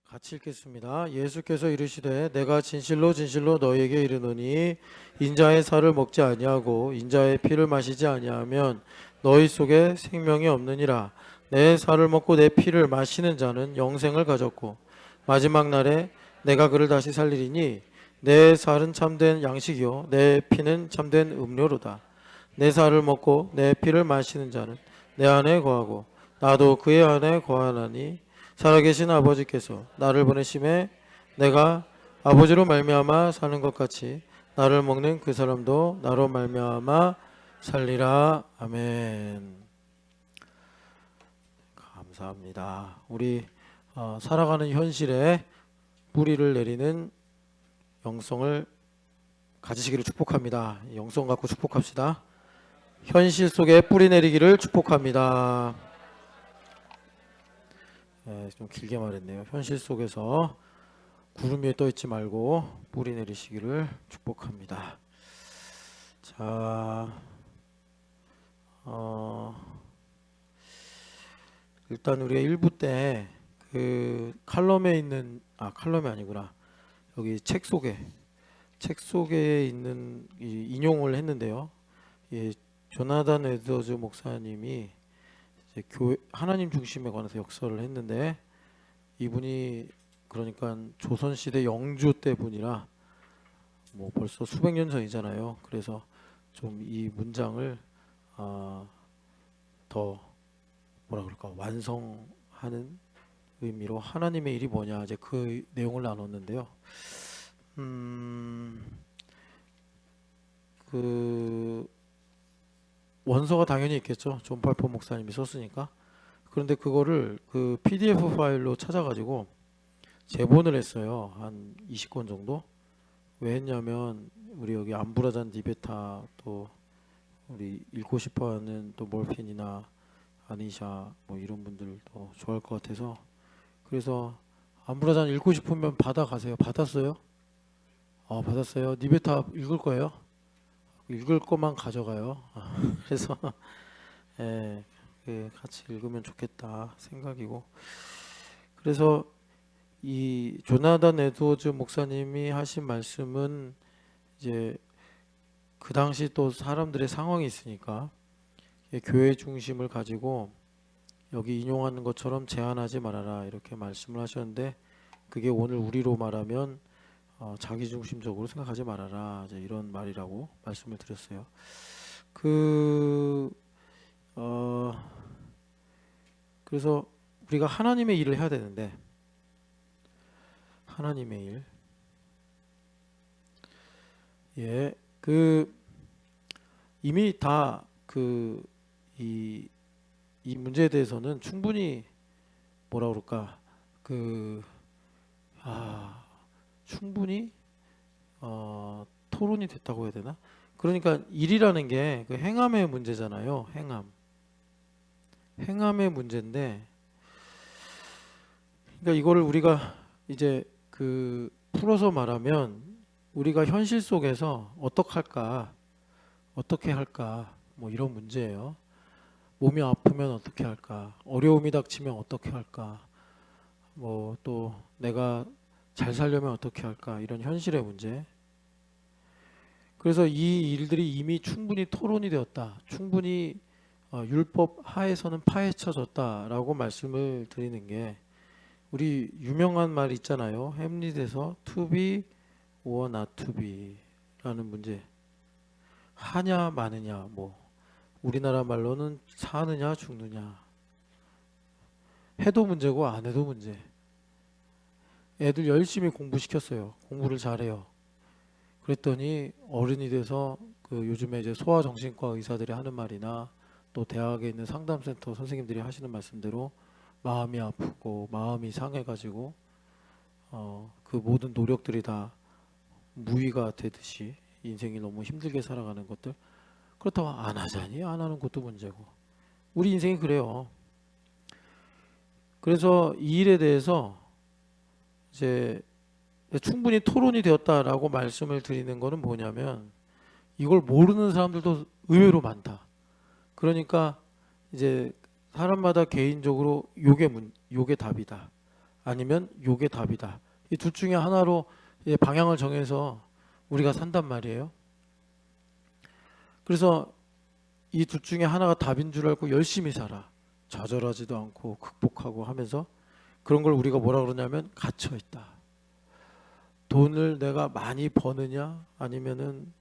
같이 읽겠습니다. 예수께서 이르시되 내가 진실로 진실로 너희에게 이르노니 인자의 살을 먹지 아니하고 인자의 피를 마시지 아니하면 너희 속에 생명이 없느니라. 내 살을 먹고 내 피를 마시는 자는 영생을 가졌고 마지막 날에 내가 그를 다시 살리리니 내 살은 참된 양식이요 내 피는 참된 음료로다. 내 살을 먹고 내 피를 마시는 자는 내 안에 거하고 나도 그의 안에 거하나니 살아계신 아버지께서 나를 보내심에 내가 아버지로 말미암아 사는 것 같이 나를 먹는 그 사람도 나로 말미암아 살리라. 아멘. 감사합니다. 우리 살아가는 현실에 뿌리를 내리는 영성을 가지시기를 축복합니다. 영성 갖고 축복합시다. 현실 속에 뿌리 내리기를 축복합니다. 좀 길게 말했네요. 현실 속에서 구름 위에 떠 있지 말고 뿌리 내리시기를 축복합니다. 자, 일단 우리가 1부 때 그 칼럼에 있는 칼럼이 아니구나. 여기 책 속에 있는 인용을 했는데요. 조나단 에드워즈 목사님이 이제 교회 하나님 중심에 관해서 역설을 했는데 이분이 그러니까 조선시대 영주 때 분이라 뭐 벌써 수백 년 전이잖아요. 그래서 좀 이 문장을 더 뭐라 그럴까 완성하는 의미로 하나님의 일이 뭐냐 이제 그 내용을 나눴는데요. 그 원서가 당연히 있겠죠. 존 팔포 목사님이 썼으니까. 그런데 그거를 그 PDF 파일로 찾아가지고 제본을 했어요. 한 20권 정도. 왜 했냐면 우리 여기 암브라잔 디베타 또 우리 읽고 싶어하는 또 몰핀이나 아니샤 뭐 이런 분들도 좋아할 것 같아서 그래서 암브라잔 읽고 싶으면 받아가세요. 받았어요? 받았어요. 디베타 읽을 거예요? 읽을 것만 가져가요. 그래서 같이 읽으면 좋겠다 생각이고 그래서 이 조나단 에드워즈 목사님이 하신 말씀은 이제 그 당시 또 사람들의 상황이 있으니까 교회 중심을 가지고 여기 인용하는 것처럼 제한하지 말아라 이렇게 말씀을 하셨는데 그게 오늘 우리로 말하면 자기중심적으로 생각하지 말아라 이제 이런 말이라고 말씀을 드렸어요. 그래서 우리가 하나님의 일을 해야 되는데 하나님의 일 이미 다 이 문제에 대해서는 충분히 뭐라 그럴까 충분히 토론이 됐다고 해야 되나? 그러니까 일이라는 게 그 행함의 문제잖아요. 행함의 문제인데, 그러니까 이거를 우리가 이제 풀어서 말하면 우리가 현실 속에서 어떻게 할까, 뭐 이런 문제예요. 몸이 아프면 어떻게 할까, 어려움이 닥치면 어떻게 할까, 뭐 또 내가 잘 살려면 어떻게 할까, 이런 현실의 문제. 그래서 이 일들이 이미 충분히 토론이 되었다. 충분히 율법 하에서는 파헤쳐졌다라고 말씀을 드리는 게 우리 유명한 말 있잖아요. 햄릿에서 to be or not to be 라는 문제. 하냐 마느냐 뭐 우리나라 말로는 사느냐 죽느냐. 해도 문제고 안 해도 문제. 애들 열심히 공부시켰어요. 공부를 잘해요. 그랬더니 어른이 돼서 요즘에 이제 소아정신과 의사들이 하는 말이나 또 대학에 있는 상담센터 선생님들이 하시는 말씀대로 마음이 아프고 마음이 상해가지고 그 모든 노력들이 다 무의가 되듯이 인생이 너무 힘들게 살아가는 것들. 그렇다고 안 하자니 안 하는 것도 문제고 우리 인생이 그래요. 그래서 이 일에 대해서 이제 충분히 토론이 되었다라고 말씀을 드리는 거는 뭐냐면 이걸 모르는 사람들도 의외로 많다. 그러니까 이제 사람마다 개인적으로 요게 답이다. 아니면 요게 답이다. 이 둘 중에 하나로 이제 방향을 정해서 우리가 산단 말이에요. 그래서 이 둘 중에 하나가 답인 줄 알고 열심히 살아. 좌절하지도 않고 극복하고 하면서 그런 걸 우리가 뭐라 그러냐면 갇혀 있다. 돈을 내가 많이 버느냐 아니면은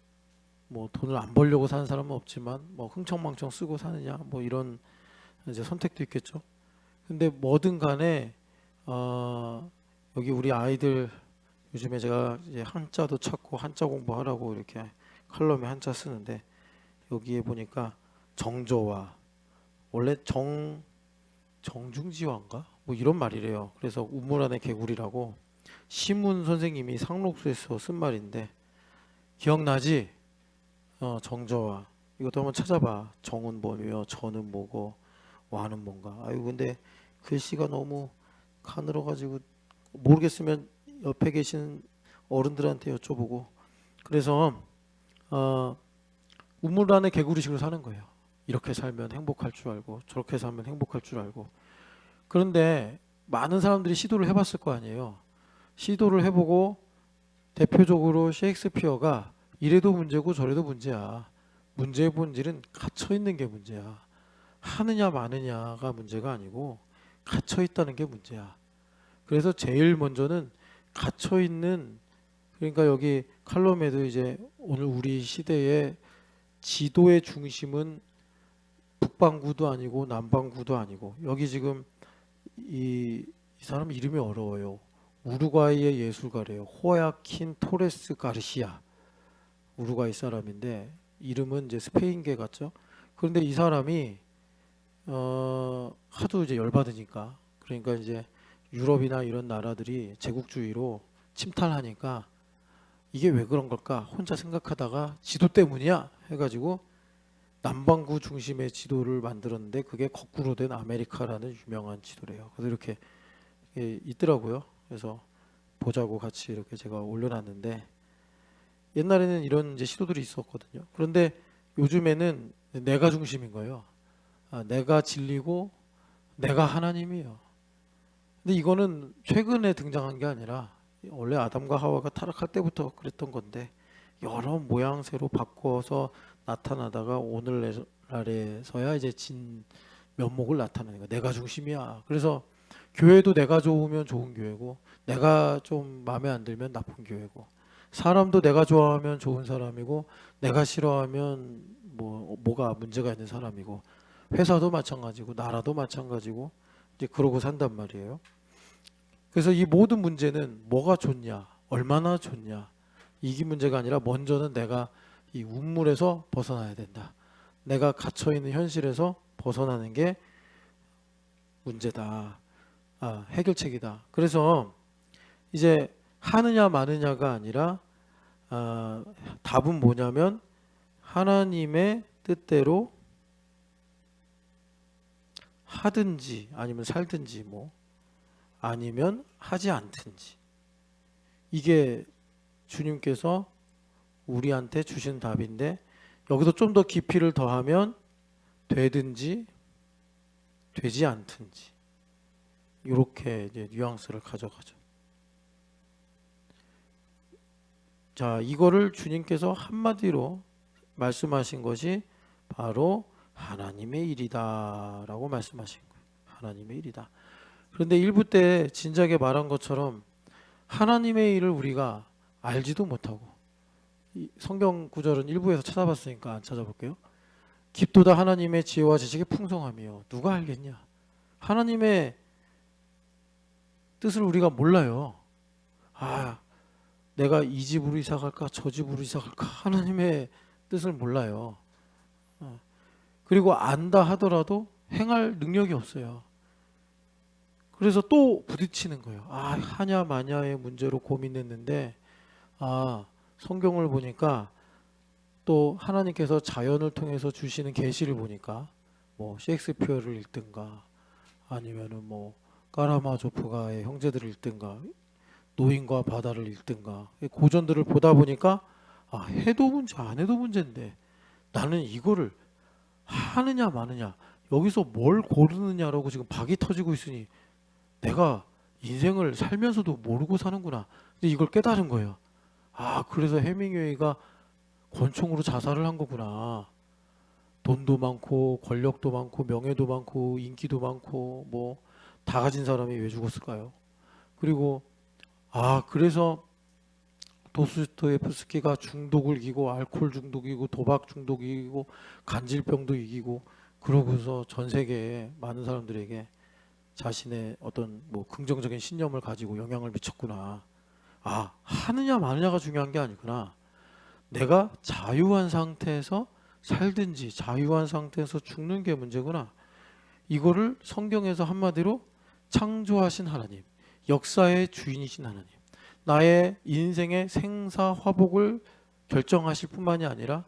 뭐 돈을 안 벌려고 사는 사람은 없지만 뭐 흥청망청 쓰고 사느냐 뭐 이런 이제 선택도 있겠죠. 근데 뭐든 간에 여기 우리 아이들 요즘에 제가 이제 한자도 찾고 한자 공부하라고 이렇게 칼럼에 한자 쓰는데 여기에 보니까 정조와 원래 정중지화인가 뭐 이런 말이래요. 그래서 우물 안의 개구리라고 시문 선생님이 상록수에서 쓴 말인데 기억나지? 정조와 이것도 한번 찾아봐. 정은 뭐며 저는 뭐고 와는 뭔가. 아유 근데 글씨가 너무 가늘어가지고 모르겠으면 옆에 계신 어른들한테 여쭤보고 그래서 우물 안에 개구리식으로 사는 거예요. 이렇게 살면 행복할 줄 알고 저렇게 살면 행복할 줄 알고 그런데 많은 사람들이 시도를 해봤을 거 아니에요. 시도를 해보고 대표적으로 셰익스피어가 이래도 문제고 저래도 문제야. 문제의 본질은 갇혀 있는 게 문제야. 하느냐 마느냐가 문제가 아니고 갇혀 있다는 게 문제야. 그래서 제일 먼저는 갇혀 있는 그러니까 여기 칼럼에도 이제 오늘 우리 시대의 지도의 중심은 북반구도 아니고 남반구도 아니고 여기 지금 이 사람 이름이 어려워요. 우루과이의 예술가래요. 호야킨 토레스 가르시아. 우루과이 사람인데 이름은 이제 스페인계 같죠. 그런데 이 사람이 하도 이제 열받으니까 그러니까 이제 유럽이나 이런 나라들이 제국주의로 침탈하니까 이게 왜 그런 걸까 혼자 생각하다가 지도 때문이야 해가지고 남반구 중심의 지도를 만들었는데 그게 거꾸로 된 아메리카라는 유명한 지도래요. 그래서 이렇게 있더라고요. 그래서 보자고 같이 이렇게 제가 올려놨는데 옛날에는 이런 이제 시도들이 있었거든요. 그런데 요즘에는 내가 중심인 거예요. 내가 진리고 내가 하나님이에요. 근데 이거는 최근에 등장한 게 아니라 원래 아담과 하와가 타락할 때부터 그랬던 건데 여러 모양새로 바꿔서 나타나다가 오늘날에서야 이제 진 면목을 나타내는 거야. 내가 중심이야. 그래서 교회도 내가 좋으면 좋은 교회고 내가 좀 마음에 안 들면 나쁜 교회고 사람도 내가 좋아하면 좋은 사람이고 내가 싫어하면 뭐가 문제가 있는 사람이고 회사도 마찬가지고 나라도 마찬가지고 이제 그러고 산단 말이에요. 그래서 이 모든 문제는 뭐가 좋냐, 얼마나 좋냐 이게 문제가 아니라 먼저는 내가 이 우물에서 벗어나야 된다. 내가 갇혀 있는 현실에서 벗어나는 게 문제다. 해결책이다. 그래서 이제 하느냐 마느냐가 아니라 답은 뭐냐면 하나님의 뜻대로 하든지 아니면 살든지 뭐 아니면 하지 않든지 이게 주님께서 우리한테 주신 답인데 여기서 좀 더 깊이를 더하면 되든지 되지 않든지 이렇게 이제 뉘앙스를 가져가죠. 자, 이거를 주님께서 한마디로 말씀하신 것이 바로 하나님의 일이다라고 말씀하신 거예요. 하나님의 일이다. 그런데 일부 때 진작에 말한 것처럼 하나님의 일을 우리가 알지도 못하고 이 성경 구절은 일부에서 찾아봤으니까 안 찾아볼게요. 깊도다 하나님의 지혜와 지식의 풍성함이요. 누가 알겠냐? 하나님의 뜻을 우리가 몰라요. 내가 이 집으로 이사 갈까 저 집으로 이사 갈까 하나님의 뜻을 몰라요. 그리고 안다 하더라도 행할 능력이 없어요. 그래서 또 부딪히는 거예요. 하냐 마냐의 문제로 고민했는데 성경을 보니까 또 하나님께서 자연을 통해서 주시는 계시를 보니까 뭐 셰익스피어를 읽든가 아니면은 뭐 까라마조프가의 형제들을 읽든가 노인과 바다를 읽든가 고전들을 보다 보니까 아, 해도 문제 안 해도 문제인데 나는 이거를 하느냐 마느냐 여기서 뭘 고르느냐라고 지금 박이 터지고 있으니 내가 인생을 살면서도 모르고 사는구나. 근데 이걸 깨달은 거예요. 아, 그래서 해밍웨이가 권총으로 자살을 한 거구나. 돈도 많고 권력도 많고 명예도 많고 인기도 많고 뭐 다 가진 사람이 왜 죽었을까요? 그리고 아, 그래서 도스토옙스키가 중독을 이기고 알코올 중독이고 도박 중독이고 간질병도 이기고 그러고서 전 세계에 많은 사람들에게 자신의 어떤 뭐 긍정적인 신념을 가지고 영향을 미쳤구나. 아, 하느냐 마느냐가 중요한 게 아니구나. 내가 자유한 상태에서 살든지 자유한 상태에서 죽는 게 문제구나. 이거를 성경에서 한마디로 창조하신 하나님, 역사의 주인이신 하나님, 나의 인생의 생사화복을 결정하실 뿐만이 아니라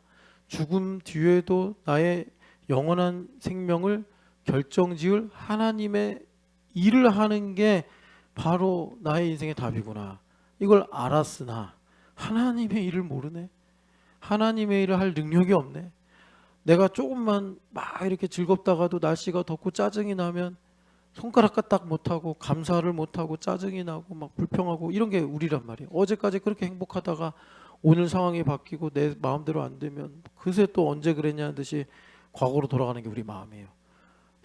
죽음 뒤에도 나의 영원한 생명을 결정지을 하나님의 일을 하는 게 바로 나의 인생의 답이구나. 이걸 알았으나 하나님의 일을 모르네. 하나님의 일을 할 능력이 없네. 내가 조금만 막 이렇게 즐겁다가도 날씨가 덥고 짜증이 나면 손가락 까딱 못하고 감사를 못하고 짜증이 나고 막 불평하고 이런 게 우리란 말이에요. 어제까지 그렇게 행복하다가 오늘 상황이 바뀌고 내 마음대로 안 되면 그새 또 언제 그랬냐는 듯이 과거로 돌아가는 게 우리 마음이에요.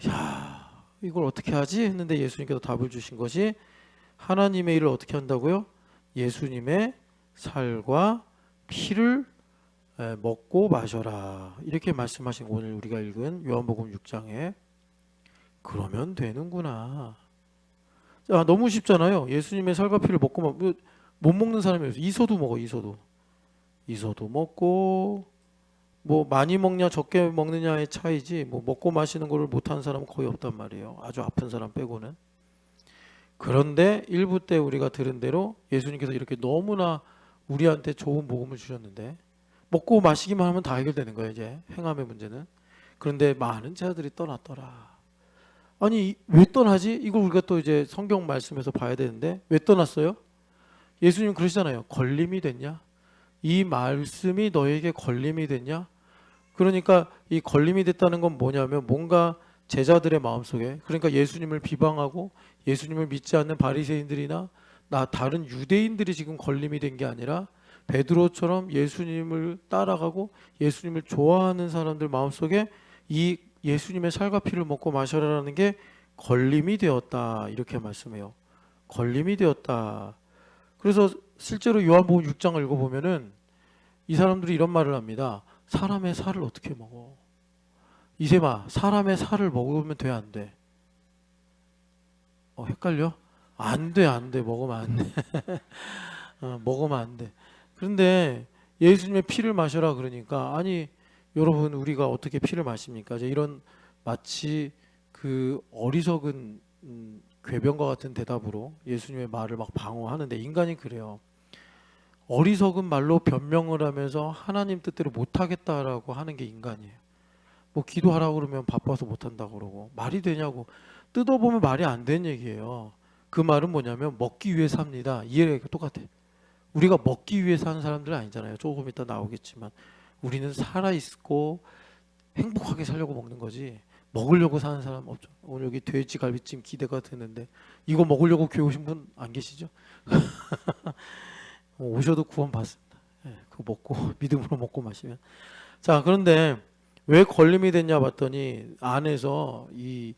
야, 이걸 어떻게 하지? 했는데 예수님께서 답을 주신 것이 하나님의 일을 어떻게 한다고요? 예수님의 살과 피를 먹고 마셔라. 이렇게 말씀하신 오늘 우리가 읽은 요한복음 6장에 그러면 되는구나. 자, 너무 쉽잖아요. 예수님의 살과 피를 먹고 못 먹는 사람이 없어요. 이소도 먹어. 이소도 먹고 뭐 많이 먹냐 적게 먹느냐의 차이지 뭐 먹고 마시는 거를 못하는 사람은 거의 없단 말이에요. 아주 아픈 사람 빼고는. 그런데 일부 때 우리가 들은 대로 예수님께서 이렇게 너무나 우리한테 좋은 복음을 주셨는데 먹고 마시기만 하면 다 해결되는 거예요. 이제 행함의 문제는. 그런데 많은 자들이 떠났더라. 아니 왜 떠나지? 이걸 우리가 또 이제 성경 말씀에서 봐야 되는데 왜 떠났어요? 예수님 그러시잖아요. 걸림이 됐냐? 이 말씀이 너에게 걸림이 됐냐? 그러니까 이 걸림이 됐다는 건 뭐냐면 뭔가 제자들의 마음속에 그러니까 예수님을 비방하고 예수님을 믿지 않는 바리새인들이나 다른 유대인들이 지금 걸림이 된 게 아니라 베드로처럼 예수님을 따라가고 예수님을 좋아하는 사람들 마음속에 이 예수님의 살과 피를 먹고 마셔라라는 게 걸림이 되었다. 이렇게 말씀해요. 걸림이 되었다. 그래서 실제로 요한복음 6장을 읽어보면은 이 사람들이 이런 말을 합니다. 사람의 살을 어떻게 먹어? 이세마, 사람의 살을 먹으면 돼, 안 돼? 헷갈려? 안 돼, 안 돼. 먹으면 안 돼. 먹으면 안 돼. 그런데 예수님의 피를 마셔라 그러니까 아니 여러분 우리가 어떻게 피를 마십니까? 이제 이런 마치 그 어리석은 궤변과 같은 대답으로 예수님의 말을 막 방어하는데 인간이 그래요. 어리석은 말로 변명을 하면서 하나님 뜻대로 못하겠다라고 하는 게 인간이에요. 뭐 기도하라고 그러면 바빠서 못한다고 그러고 말이 되냐고 뜯어보면 말이 안 되는 얘기예요. 그 말은 뭐냐면 먹기 위해 삽니다. 이해가 똑같아. 우리가 먹기 위해 사는 사람들은 아니잖아요. 조금 이따 나오겠지만 우리는 살아있고 행복하게 살려고 먹는 거지 먹으려고 사는 사람 없죠. 오늘 여기 돼지 갈비찜 기대가 되는데 이거 먹으려고 교회 오신 분 안 계시죠? 오셔도 구원 받습니다. 그거 먹고 믿음으로 먹고 마시면. 자, 그런데 왜 걸림이 됐냐 봤더니 안에서 이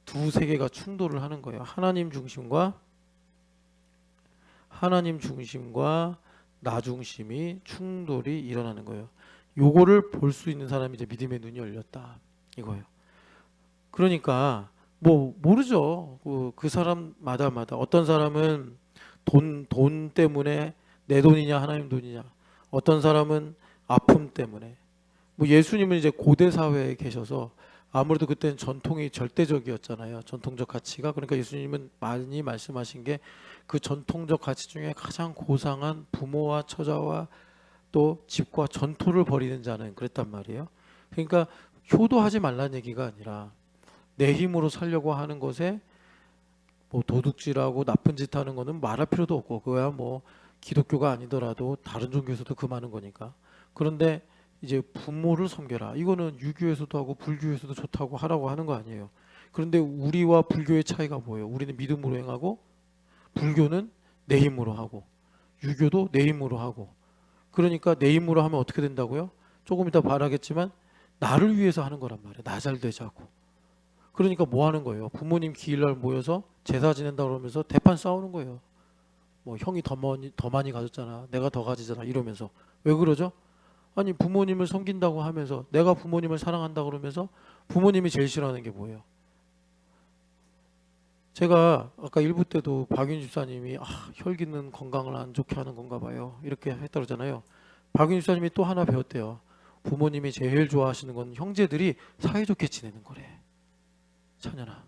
두 세계가 충돌을 하는 거예요. 하나님 중심과 나 중심이 충돌이 일어나는 거예요. 요거를 볼 수 있는 사람이 이제 믿음의 눈이 열렸다 이거예요. 그러니까 뭐 모르죠. 그 사람마다 어떤 사람은 돈 때문에 내 돈이냐 하나님 돈이냐, 어떤 사람은 아픔 때문에. 뭐 예수님은 이제 고대 사회에 계셔서 아무래도 그때는 전통이 절대적이었잖아요. 전통적 가치가. 그러니까 예수님은 많이 말씀하신 게 그 전통적 가치 중에 가장 고상한 부모와 처자와 또 집과 전토를 벌이는 자는 그랬단 말이에요. 그러니까 효도하지 말라는 얘기가 아니라 내 힘으로 살려고 하는 것에 뭐 도둑질하고 나쁜 짓 하는 거는 말할 필요도 없고 그거야 뭐 기독교가 아니더라도 다른 종교에서도 그 많은 거니까. 그런데 이제 부모를 섬겨라. 이거는 유교에서도 하고 불교에서도 좋다고 하라고 하는 거 아니에요. 그런데 우리와 불교의 차이가 뭐예요? 우리는 믿음으로 행하고 불교는 내 힘으로 하고 유교도 내 힘으로 하고. 그러니까 내 힘으로 하면 어떻게 된다고요? 조금 이따 말하겠지만 나를 위해서 하는 거란 말이에요. 나 잘 되자고. 그러니까 뭐 하는 거예요? 부모님 기일날 모여서 제사 지낸다 그러면서 대판 싸우는 거예요. 뭐 형이 더 많이 가졌잖아. 내가 더 가지잖아. 이러면서. 왜 그러죠? 아니 부모님을 섬긴다고 하면서 내가 부모님을 사랑한다 그러면서 부모님이 제일 싫어하는 게 뭐예요? 제가 아까 일부 때도 박윤 집사님이 혈기는 건강을 안 좋게 하는 건가 봐요. 이렇게 했다 그러잖아요. 박윤 집사님이 또 하나 배웠대요. 부모님이 제일 좋아하시는 건 형제들이 사이좋게 지내는 거래. 찬연아,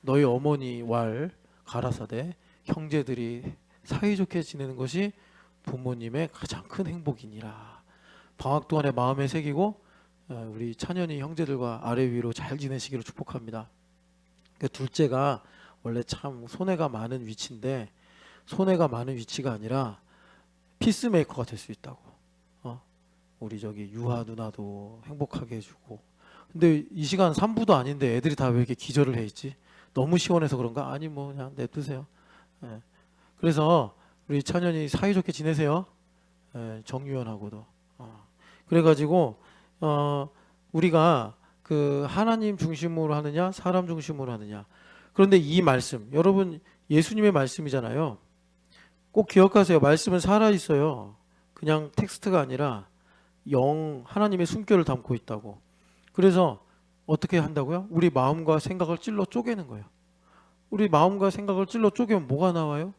너희 어머니 왈 가라사대 형제들이 사이좋게 지내는 것이 부모님의 가장 큰 행복이니라. 방학 동안에 마음에 새기고 우리 찬연이 형제들과 아래 위로 잘 지내시기를 축복합니다. 그 둘째가 원래 참 손해가 많은 위치인데 손해가 많은 위치가 아니라 피스메이커가 될 수 있다고. 우리 저기 유하 누나도 행복하게 해주고. 근데 이 시간 3부도 아닌데 애들이 다 왜 이렇게 기절을 해 있지? 너무 시원해서 그런가? 아니 뭐 그냥 냅두세요. 예. 그래서 우리 찬연이 사이좋게 지내세요. 예, 정유연하고도. 그래가지고 우리가 그 하나님 중심으로 하느냐 사람 중심으로 하느냐. 그런데 이 말씀 여러분 예수님의 말씀이잖아요. 꼭 기억하세요. 말씀은 살아있어요. 그냥 텍스트가 아니라 하나님의 숨결을 담고 있다고. 그래서 어떻게 한다고요? 우리 마음과 생각을 찔러 쪼개는 거예요. 우리 마음과 생각을 찔러 쪼개면 뭐가 나와요?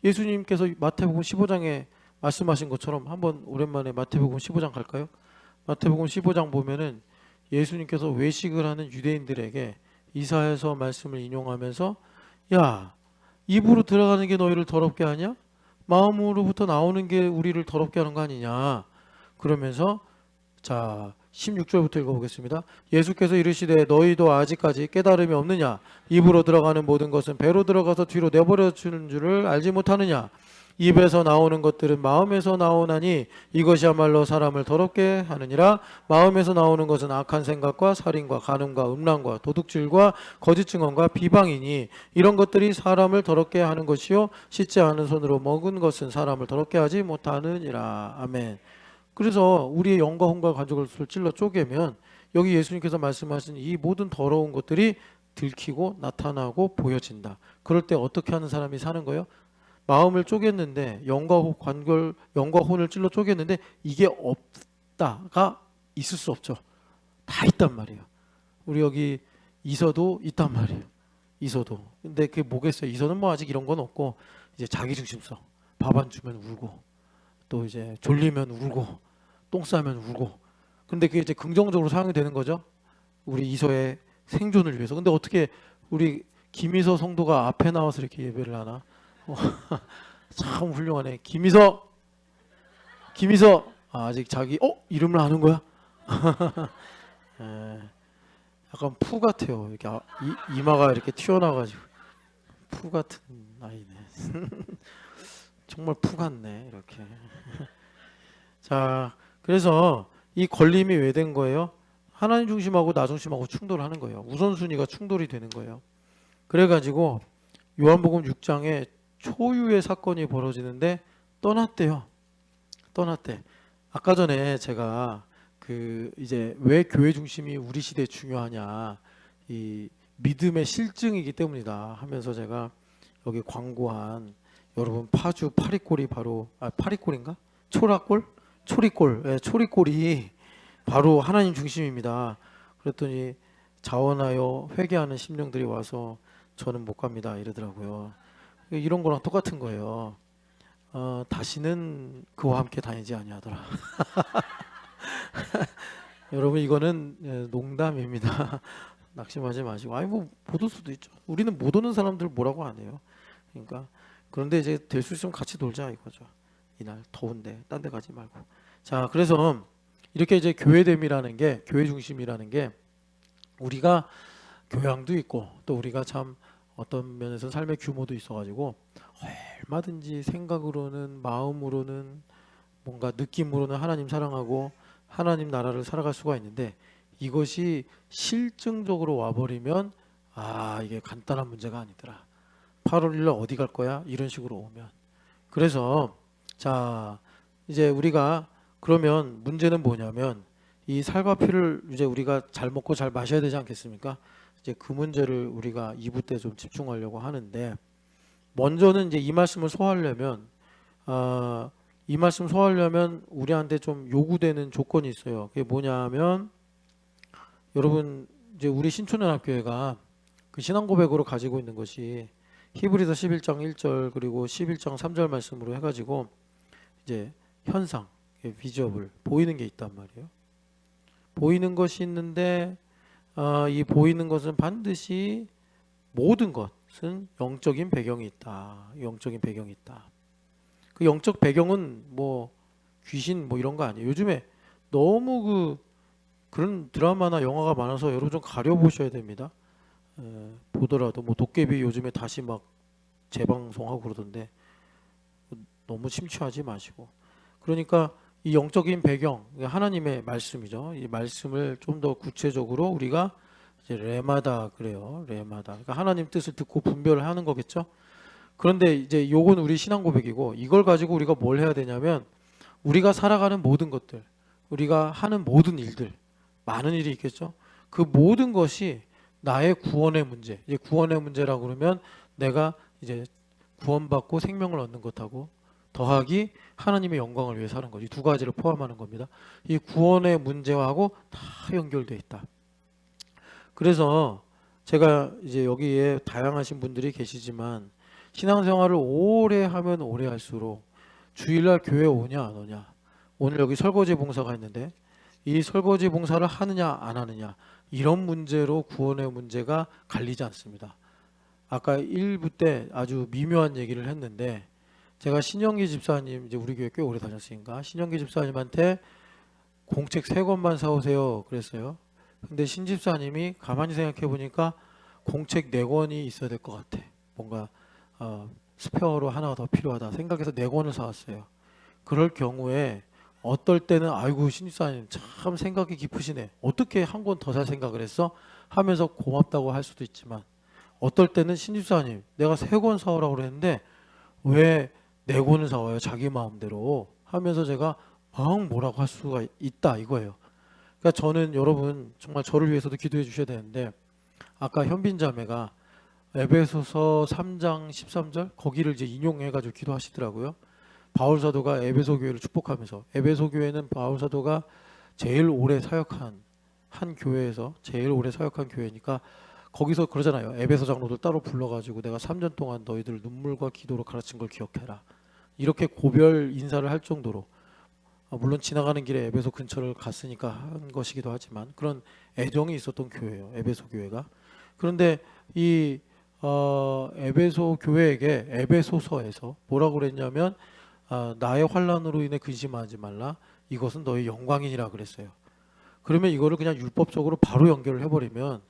예수님께서 마태복음 15장에 말씀하신 것처럼 한번 오랜만에 마태복음 15장 갈까요? 마태복음 15장 보면은 예수님께서 외식을 하는 유대인들에게 이사야서 말씀을 인용하면서 야, 입으로 들어가는 게 너희를 더럽게 하냐? 마음으로부터 나오는 게 우리를 더럽게 하는 거 아니냐? 그러면서 자 16절부터 읽어보겠습니다. 예수께서 이르시되 너희도 아직까지 깨달음이 없느냐? 입으로 들어가는 모든 것은 배로 들어가서 뒤로 내버려 주는 줄을 알지 못하느냐? 입에서 나오는 것들은 마음에서 나오나니 이것이야말로 사람을 더럽게 하느니라. 마음에서 나오는 것은 악한 생각과 살인과 간음과 음란과 도둑질과 거짓 증언과 비방이니 이런 것들이 사람을 더럽게 하는 것이요 씻지 않은 손으로 먹은 것은 사람을 더럽게 하지 못하느니라. 아멘. 그래서 우리의 영과 혼과 가족을 찔러 쪼개면 여기 예수님께서 말씀하신 이 모든 더러운 것들이 들키고 나타나고 보여진다. 그럴 때 어떻게 하는 사람이 사는 거예요? 마음을 쪼갰는데 영과 혼을 찔러 쪼갰는데 이게 없다가 있을 수 없죠. 다 있단 말이에요. 우리 여기 이서도 있단 말이에요. 이서도. 근데 그게 뭐겠어요? 이서는 뭐 아직 이런 건 없고 이제 자기중심성. 밥 안 주면 울고 또 이제 졸리면 울고 똥 싸면 울고. 근데 그게 이제 긍정적으로 사용이 되는 거죠. 우리 이서의 생존을 위해서. 근데 어떻게 우리 김이서 성도가 앞에 나와서 이렇게 예배를 하나? 참 훌륭하네. 김이서 아직 자기 이름을 아는 거야? 약간 푸 같아요. 이렇게 이마가 이렇게 튀어나와가지고 푸 같은 아이네. 정말 푸 같네 이렇게. 자, 그래서 이 걸림이 왜 된 거예요? 하나님 중심하고 나 중심하고 충돌하는 거예요. 우선순위가 충돌이 되는 거예요. 그래가지고 요한복음 6장에 초유의 사건이 벌어지는데 떠났대요. 떠났대. 아까 전에 제가 그 이제 왜 교회 중심이 우리 시대에 중요하냐, 이 믿음의 실증이기 때문이다 하면서 제가 여기 광고한 여러분 파주 파리골이 바로 파리골인가? 초리골, 예, 초리골이 바로 하나님 중심입니다. 그랬더니 자원하여 회개하는 심령들이 와서 저는 못 갑니다 이러더라고요. 이런 거랑 똑같은 거예요. 다시는 그와 함께 다니지 아니하더라. 여러분 이거는 농담입니다. 낙심하지 마시고. 아니 뭐 못 올 수도 있죠. 우리는 못 오는 사람들 뭐라고 안 해요. 그러니까 그런데 이제 될 수 있으면 같이 놀자 이거죠. 이날 더운데 딴 데 가지 말고. 자, 그래서 이렇게 이제 교회됨이라는 게, 교회 중심이라는 게 우리가 교양도 있고 또 우리가 참 어떤 면에서 삶의 규모도 있어가지고 얼마든지 생각으로는, 마음으로는, 뭔가 느낌으로는 하나님 사랑하고 하나님 나라를 살아갈 수가 있는데, 이것이 실증적으로 와버리면 이게 간단한 문제가 아니더라. 8월 1일 어디 갈 거야? 이런 식으로 오면. 그래서 자, 이제 우리가 그러면 문제는 뭐냐면, 이 살과 피를 이제 우리가 잘 먹고 잘 마셔야 되지 않겠습니까? 이제 그 문제를 우리가 2부 때 좀 집중하려고 하는데, 먼저는 이제 이 말씀 소화하려면 우리한테 좀 요구되는 조건이 있어요. 그게 뭐냐면, 여러분 이제 우리 신촌연합교회가 그 신앙 고백으로 가지고 있는 것이 히브리서 11장 1절 그리고 11장 3절 말씀으로 해가지고 이제 현상, 비저블, 보이는 게 있단 말이에요. 보이는 것이 있는데, 이 보이는 것은 반드시 모든 것은 영적인 배경이 있다. 영적인 배경이 있다. 그 영적 배경은 뭐 귀신 뭐 이런 거 아니에요. 요즘에 너무 그런 드라마나 영화가 많아서 여러분 좀 가려보셔야 됩니다. 보더라도 뭐 도깨비 요즘에 다시 막 재방송하고 그러던데 너무 심취하지 마시고. 그러니까 이 영적인 배경, 하나님의 말씀이죠. 이 말씀을 좀 더 구체적으로 우리가 이제 레마다 그래요. 레마다. 그러니까 하나님 뜻을 듣고 분별을 하는 거겠죠. 그런데 이제 요건 우리 신앙 고백이고, 이걸 가지고 우리가 뭘 해야 되냐면, 우리가 살아가는 모든 것들, 우리가 하는 모든 일들, 많은 일이 있겠죠. 그 모든 것이 나의 구원의 문제. 이제 구원의 문제라고 그러면 내가 이제 구원받고 생명을 얻는 것하고 더하기 하나님의 영광을 위해 사는 것, 이 두 가지를 포함하는 겁니다. 이 구원의 문제하고 다 연결되어 있다. 그래서 제가 이제 여기에 다양하신 분들이 계시지만, 신앙생활을 오래 하면 오래 할수록 주일날 교회 오냐 안 오냐, 오늘 여기 설거지 봉사가 있는데 이 설거지 봉사를 하느냐 안 하느냐, 이런 문제로 구원의 문제가 갈리지 않습니다. 아까 1부 때 아주 미묘한 얘기를 했는데, 제가 신영기 집사님, 이제 우리 교회 꽤 오래 다녔으니까 신영기 집사님한테 공책 3권만 사오세요 그랬어요. 근데 신 집사님이 가만히 생각해 보니까 공책 4권이 있어야 될 것 같아. 뭔가 스페어로 하나 더 필요하다 생각해서 4권을 사왔어요. 그럴 경우에 어떨 때는 아이고 신집사님 참 생각이 깊으시네, 어떻게 한 권 더 살 생각을 했어? 하면서 고맙다고 할 수도 있지만, 어떨 때는 신집사님 내가 3권 사오라고 그랬는데 왜 4권을 사와요 자기 마음대로, 하면서 제가 막 뭐라고 할 수가 있다 이거예요. 그러니까 저는 여러분 정말 저를 위해서도 기도해 주셔야 되는데, 아까 현빈 자매가 에베소서 3장 13절 거기를 이제 인용해 가지고 기도하시더라고요. 바울 사도가 에베소 교회를 축복하면서, 에베소 교회는 바울 사도가 제일 오래 사역한 한 교회에서 제일 오래 사역한 교회니까, 거기서 그러잖아요. 에베소 장로들 따로 불러가지고 내가 3년 동안 너희들 눈물과 기도로 가르친 걸 기억해라, 이렇게 고별 인사를 할 정도로, 물론 지나가는 길에 에베소 근처를 갔으니까 한 것이기도 하지만 그런 애정이 있었던 교회예요, 에베소 교회가. 그런데 이 에베소 교회에게 에베소서에서 뭐라고 그랬냐면, 나의 환난으로 인해 근심하지 말라, 이것은 너의 영광이니라 그랬어요. 그러면 이거를 그냥 율법적으로 바로 연결을 해버리면,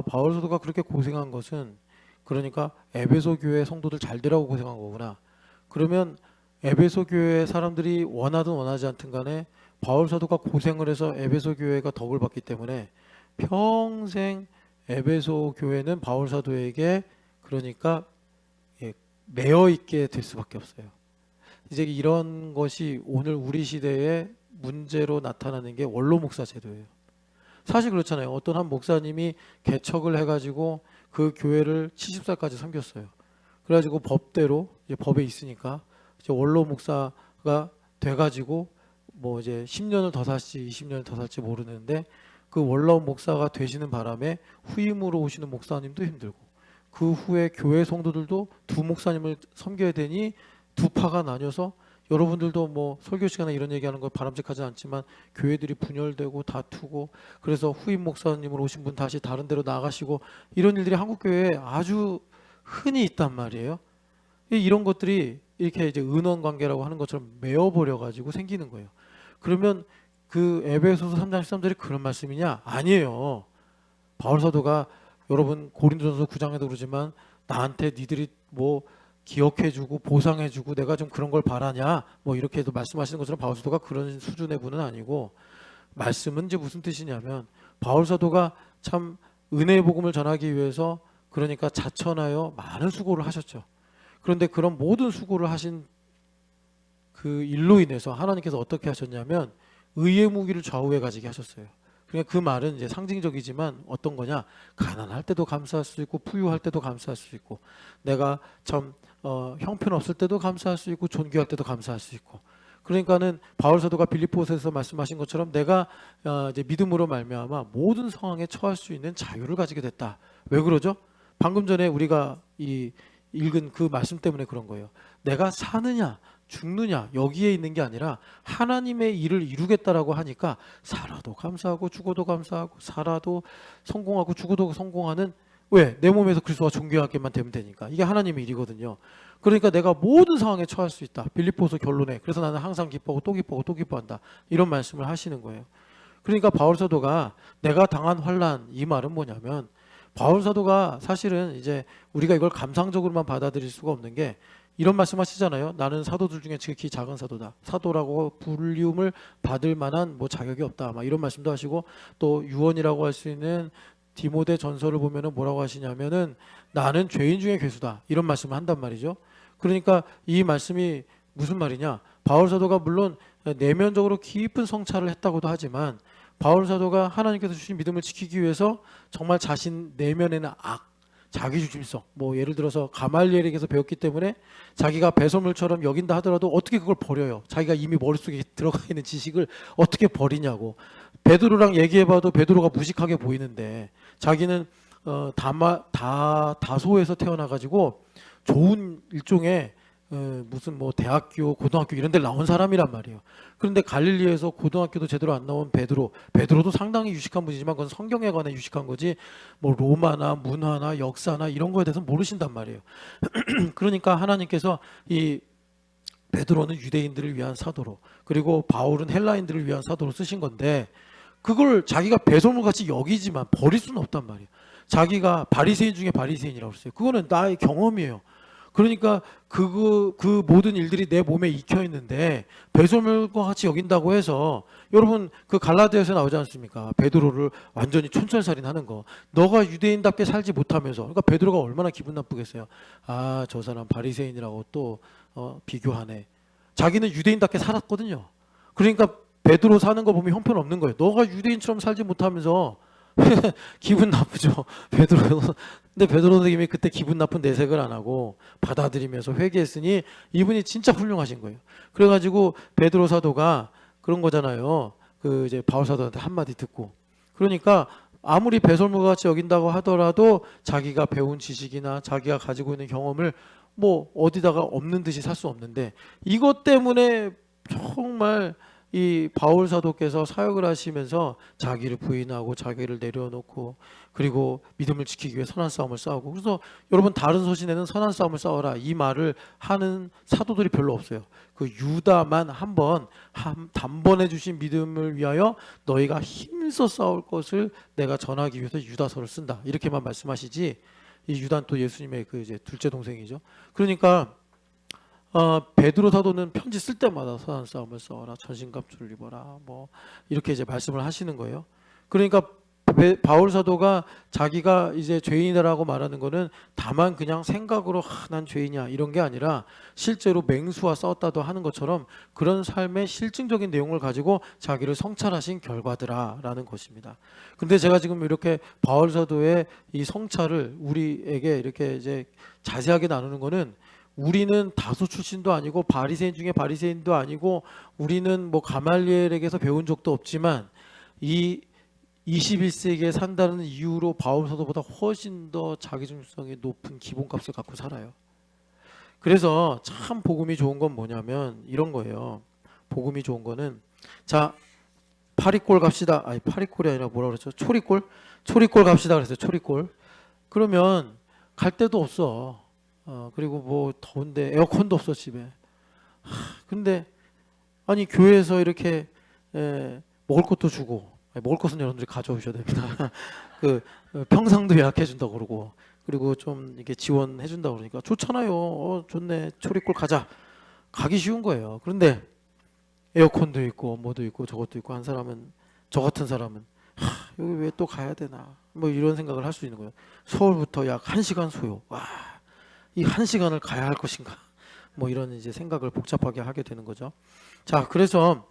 바울 사도가 그렇게 고생한 것은 그러니까 에베소 교회 성도들 잘 되라고 고생한 거구나. 그러면 에베소 교회 사람들이 원하든 원하지 않든 간에 바울 사도가 고생을 해서 에베소 교회가 덕을 받기 때문에 평생 에베소 교회는 바울 사도에게 그러니까 매여 있게 될 수밖에 없어요. 이제 이런 것이 오늘 우리 시대의 문제로 나타나는 게 원로 목사 제도예요. 사실 그렇잖아요. 어떤 한 목사님이 개척을 해가지고 그 교회를 70살까지 섬겼어요. 그래가지고 법대로 이제 법에 있으니까 이제 원로 목사가 돼가지고 뭐 이제 10년을 더 살지 20년을 더 살지 모르는데, 그 원로 목사가 되시는 바람에 후임으로 오시는 목사님도 힘들고, 그 후에 교회 성도들도 두 목사님을 섬겨야 되니 두 파가 나뉘어서, 여러분들도 뭐 설교 시간에 이런 얘기하는 거 바람직하지 않지만 교회들이 분열되고 다투고, 그래서 후임 목사님으로 오신 분 다시 다른 데로 나가시고, 이런 일들이 한국 교회에 아주 흔히 있단 말이에요. 이런 것들이 이렇게 이제 은원 관계라고 하는 것처럼 메어버려 가지고 생기는 거예요. 그러면 그 에베소서 3장 13절이 그런 말씀이냐? 아니에요. 바울 사도가 여러분 고린도전서 9장에도 그러지만, 나한테 니들이 뭐 기억해주고 보상해주고 내가 좀 그런 걸 바라냐 뭐 이렇게도 말씀하시는 것처럼 바울 사도가 그런 수준의 분은 아니고, 말씀은 이제 무슨 뜻이냐면 바울 사도가 참 은혜의 복음을 전하기 위해서 그러니까 자천하여 많은 수고를 하셨죠. 그런데 그런 모든 수고를 하신 그 일로 인해서 하나님께서 어떻게 하셨냐면 의의 무기를 좌우에 가지게 하셨어요. 그러니까 그 말은 이제 상징적이지만 어떤 거냐, 가난할 때도 감사할 수 있고 부유할 때도 감사할 수 있고, 내가 참 형편없을 때도 감사할 수 있고 존귀할 때도 감사할 수 있고. 그러니까는 바울 사도가 빌립보서에서 말씀하신 것처럼 내가 이제 믿음으로 말미암아 모든 상황에 처할 수 있는 자유를 가지게 됐다. 왜 그러죠? 방금 전에 우리가 이 읽은 그 말씀 때문에 그런 거예요. 내가 사느냐 죽느냐 여기에 있는 게 아니라 하나님의 일을 이루겠다라고 하니까 살아도 감사하고 죽어도 감사하고, 살아도 성공하고 죽어도 성공하는, 왜? 내 몸에서 그리스도가 존귀하게만 되면 되니까. 이게 하나님의 일이거든요. 그러니까 내가 모든 상황에 처할 수 있다. 빌립보서 결론에 그래서 나는 항상 기뻐하고 또 기뻐하고 또 기뻐한다, 이런 말씀을 하시는 거예요. 그러니까 바울 사도가 내가 당한 환난, 이 말은 뭐냐면 바울 사도가 사실은 이제 우리가 이걸 감상적으로만 받아들일 수가 없는 게, 이런 말씀 하시잖아요. 나는 사도들 중에 지극히 작은 사도다. 사도라고 불리움을 받을 만한 뭐 자격이 없다. 막 이런 말씀도 하시고, 또 유언이라고 할 수 있는 디모데 전서를 보면은 뭐라고 하시냐면은 나는 죄인 중에 괴수다, 이런 말씀을 한단 말이죠. 그러니까 이 말씀이 무슨 말이냐, 바울 사도가 물론 내면적으로 깊은 성찰을 했다고도 하지만 바울 사도가 하나님께서 주신 믿음을 지키기 위해서 정말 자신 내면에는 자기중심성, 뭐 예를 들어서 가말리엘에게서 배웠기 때문에 자기가 배설물처럼 여긴다 하더라도 어떻게 그걸 버려요? 자기가 이미 머릿속에 들어가 있는 지식을 어떻게 버리냐고. 베드로랑 얘기해봐도 베드로가 무식하게 보이는데 자기는 다소에서 태어나가지고 좋은 일종의 무슨 뭐 대학교, 고등학교 이런 데 나온 사람이란 말이에요. 그런데 갈릴리에서 고등학교도 제대로 안 나온 베드로도 상당히 유식한 분이지만 그건 성경에 관해 유식한 거지 뭐 로마나 문화나 역사나 이런 거에 대해서 모르신단 말이에요. 그러니까 하나님께서 이 베드로는 유대인들을 위한 사도로, 그리고 바울은 헬라인들을 위한 사도로 쓰신 건데, 그걸 자기가 배설물같이 여기지만 버릴 수는 없단 말이에요. 자기가 바리새인 중에 바리새인이라고 했어요. 그거는 나의 경험이에요. 그러니까 그 모든 일들이 내 몸에 익혀 있는데 배설물과 같이 여긴다고 해서, 여러분 그 갈라디아에서 나오지 않습니까? 베드로를 완전히 촌철살인하는 거. 너가 유대인답게 살지 못하면서. 그러니까 베드로가 얼마나 기분 나쁘겠어요. 아, 저 사람 바리새인이라고 또 비교하네. 자기는 유대인답게 살았거든요. 그러니까 베드로 사는 거 보면 형편없는 거예요. 너가 유대인처럼 살지 못하면서 기분 나쁘죠. 베드로. 근데 베드로 선생님이 그때 기분 나쁜 내색을 안 하고 받아들이면서 회개했으니 이분이 진짜 훌륭하신 거예요. 그래가지고 베드로 사도가 그런 거잖아요. 그 이제 바울 사도한테 한마디 듣고, 그러니까 아무리 배설물과 같이 여긴다고 하더라도 자기가 배운 지식이나 자기가 가지고 있는 경험을 뭐 어디다가 없는 듯이 살 수 없는데, 이것 때문에 정말 이 바울 사도께서 사역을 하시면서 자기를 부인하고 자기를 내려놓고, 그리고 믿음을 지키기 위해 선한 싸움을 싸우고. 그래서 여러분 다른 서신에는 선한 싸움을 싸워라 이 말을 하는 사도들이 별로 없어요. 그 유다만 단번에 주신 믿음을 위하여 너희가 힘써 싸울 것을 내가 전하기 위해서 유다서를 쓴다, 이렇게만 말씀하시지. 이 유다는 또 예수님의 그 이제 둘째 동생이죠. 그러니까 베드로 사도는 편지 쓸 때마다 선한 싸움을 싸워라, 전신갑주를 입어라, 뭐 이렇게 이제 말씀을 하시는 거예요. 그러니까 바울 사도가 자기가 이제 죄인이라고 말하는 거는 다만 그냥 생각으로 난 죄인이야 이런 게 아니라 실제로 맹수와 싸웠다도 하는 것처럼 그런 삶의 실증적인 내용을 가지고 자기를 성찰하신 결과더라라는 것입니다. 근데 제가 지금 이렇게 바울 사도의 이 성찰을 우리에게 이렇게 이제 자세하게 나누는 거는, 우리는 다소 출신도 아니고 바리새인 중에 바리새인도 아니고 우리는 뭐 가말리엘에게서 배운 적도 없지만 이 21세기에 산다는 이유로 바울 사도보다 훨씬 더 자기중심성이 높은 기본값을 갖고 살아요. 그래서 참 복음이 좋은 건 뭐냐면 이런 거예요. 복음이 좋은 거는, 자 파리골 갑시다. 아니 파리골이 아니라 뭐라 그랬죠? 초리골 갑시다 그랬어요. 초리골. 그러면 갈 데도 없어. 그리고 뭐 더운데 에어컨도 없어 집에. 근데 아니 교회에서 이렇게 먹을 것도 주고, 먹을 것은 여러분들이 가져오셔야 됩니다. 그 평상도 예약해 준다고 그러고, 그리고 좀 이게 지원해 준다 그러니까 좋잖아요. 좋네. 초리골 가자. 가기 쉬운 거예요. 그런데 에어컨도 있고 뭐도 있고 저것도 있고 한 사람은 저 같은 사람은 여기 왜 또 가야 되나 뭐 이런 생각을 할 수 있는 거예요. 서울부터 약 1시간 소요. 와, 이 1시간을 가야 할 것인가? 뭐 이런 이제 생각을 복잡하게 하게 되는 거죠. 자, 그래서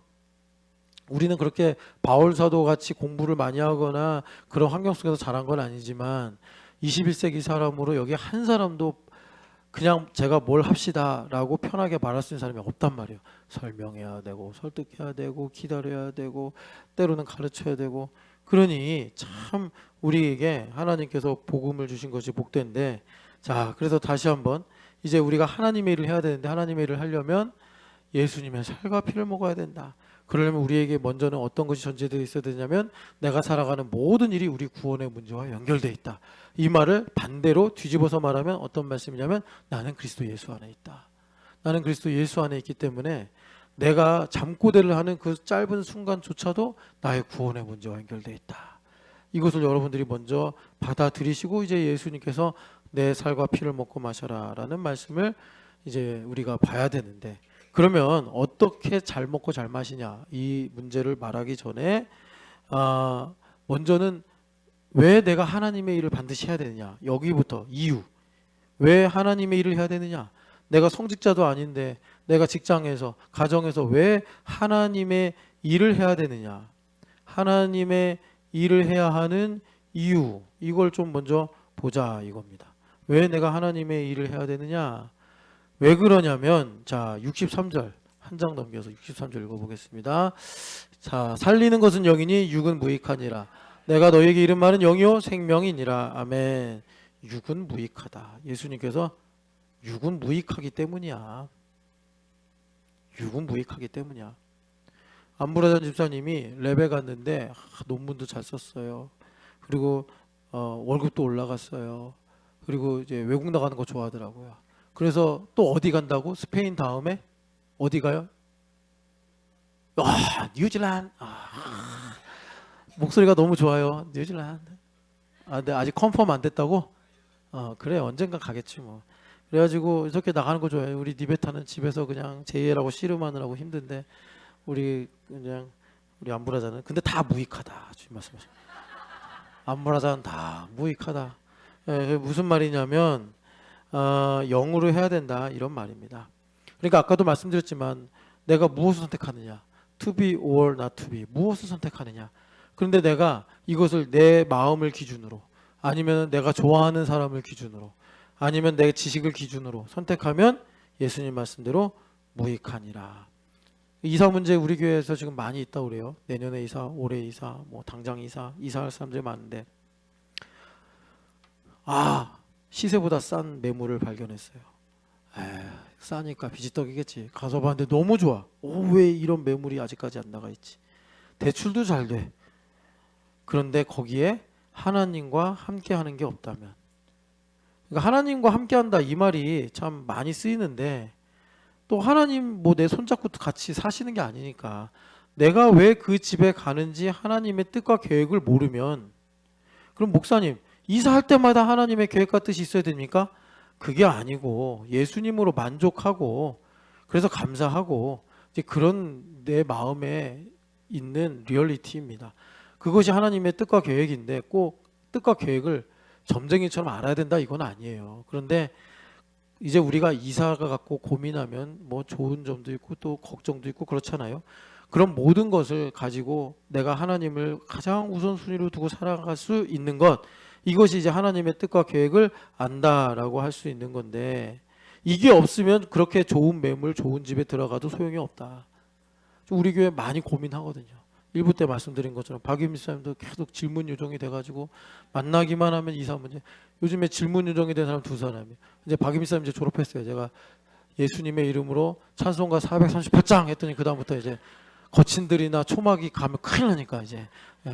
우리는 그렇게 바울 사도 같이 공부를 많이 하거나 그런 환경 속에서 자란 건 아니지만 21세기 사람으로 여기 한 사람도 그냥 제가 뭘 합시다라고 편하게 말할 수 있는 사람이 없단 말이에요. 설명해야 되고 설득해야 되고 기다려야 되고 때로는 가르쳐야 되고 그러니 참 우리에게 하나님께서 복음을 주신 것이 복된데 자 그래서 다시 한번 이제 우리가 하나님의 일을 해야 되는데 하나님의 일을 하려면 예수님의 살과 피를 먹어야 된다. 그러려면 우리에게 먼저는 어떤 것이 전제되어 있어야 되냐면 내가 살아가는 모든 일이 우리 구원의 문제와 연결되어 있다. 이 말을 반대로 뒤집어서 말하면 어떤 말씀이냐면 나는 그리스도 예수 안에 있다. 나는 그리스도 예수 안에 있기 때문에 내가 잠꼬대를 하는 그 짧은 순간조차도 나의 구원의 문제와 연결되어 있다. 이것을 여러분들이 먼저 받아들이시고 이제 예수님께서 내 살과 피를 먹고 마셔라 라는 말씀을 이제 우리가 봐야 되는데 그러면 어떻게 잘 먹고 잘 마시냐 이 문제를 말하기 전에 먼저는 왜 내가 하나님의 일을 반드시 해야 되느냐 여기부터 이유 왜 하나님의 일을 해야 되느냐 내가 성직자도 아닌데 내가 직장에서 가정에서 왜 하나님의 일을 해야 되느냐 하나님의 일을 해야 하는 이유 이걸 좀 먼저 보자 이겁니다. 왜 내가 하나님의 일을 해야 되느냐 왜 그러냐면 자 63절 한 장 넘겨서 63절 읽어보겠습니다. 자 살리는 것은 영이니 육은 무익하니라 내가 너에게 이른 말은 영이요 생명이니라. 아멘. 육은 무익하다. 예수님께서 육은 무익하기 때문이야. 육은 무익하기 때문이야. 안브라잔 집사님이 랩에 갔는데 논문도 잘 썼어요. 그리고 월급도 올라갔어요. 그리고 이제 외국 나가는 거 좋아하더라고요. 그래서 또 어디 간다고? 스페인 다음에 어디 가요? 뉴질랜드. 목소리가 너무 좋아요. 뉴질랜드. 근데 아직 컨펌 안 됐다고? 그래 언젠가 가겠지 뭐. 그래가지고 이렇게 나가는 거 좋아해요. 우리 니베타는 집에서 그냥 제이라고 씨름하느라고 힘든데 우리 그냥 우리 안브라자는 근데 다 무익하다. 주님 말씀하시고 안브라자는 다 무익하다. 무슨 말이냐면 영으로 해야 된다 이런 말입니다. 그러니까 아까도 말씀드렸지만 내가 무엇을 선택하느냐 to be or not to be 무엇을 선택하느냐 그런데 내가 이것을 내 마음을 기준으로 아니면 내가 좋아하는 사람을 기준으로 아니면 내 지식을 기준으로 선택하면 예수님 말씀대로 무익하니라. 이사 문제 우리 교회에서 지금 많이 있다고 그래요. 내년에 이사, 올해 이사, 뭐 당장 이사, 이사할 사람들이 많은데 시세보다 싼 매물을 발견했어요. 싸니까 비지떡이겠지. 가서 봤는데 너무 좋아. 왜 이런 매물이 아직까지 안 나가 있지? 대출도 잘 돼. 그런데 거기에 하나님과 함께하는 게 없다면 그러니까 하나님과 함께한다 이 말이 참 많이 쓰이는데 또 하나님 뭐 내 손잡고 같이 사시는 게 아니니까 내가 왜 그 집에 가는지 하나님의 뜻과 계획을 모르면 그럼 목사님 이사할 때마다 하나님의 계획과 뜻이 있어야 됩니까? 그게 아니고 예수님으로 만족하고 그래서 감사하고 이제 그런 내 마음에 있는 리얼리티입니다. 그것이 하나님의 뜻과 계획인데 꼭 뜻과 계획을 점쟁이처럼 알아야 된다 이건 아니에요. 그런데 이제 우리가 이사가 갖고 고민하면 뭐 좋은 점도 있고 또 걱정도 있고 그렇잖아요. 그런 모든 것을 가지고 내가 하나님을 가장 우선순위로 두고 살아갈 수 있는 것 이것이 이제 하나님의 뜻과 계획을 안다라고 할 수 있는 건데 이게 없으면 그렇게 좋은 매물 좋은 집에 들어가도 소용이 없다. 우리 교회 많이 고민하거든요. 일부 때 말씀드린 것처럼 박유미 사님도 계속 질문 요정이 돼가지고 만나기만 하면 이사 문제. 요즘에 질문 요정이 된 사람 두 사람이. 이제 박유미 사님 이제 졸업했어요. 제가 예수님의 이름으로 찬송가 438장 했더니 그 다음부터 이제 거친들이나 초막이 가면 큰일 나니까 이제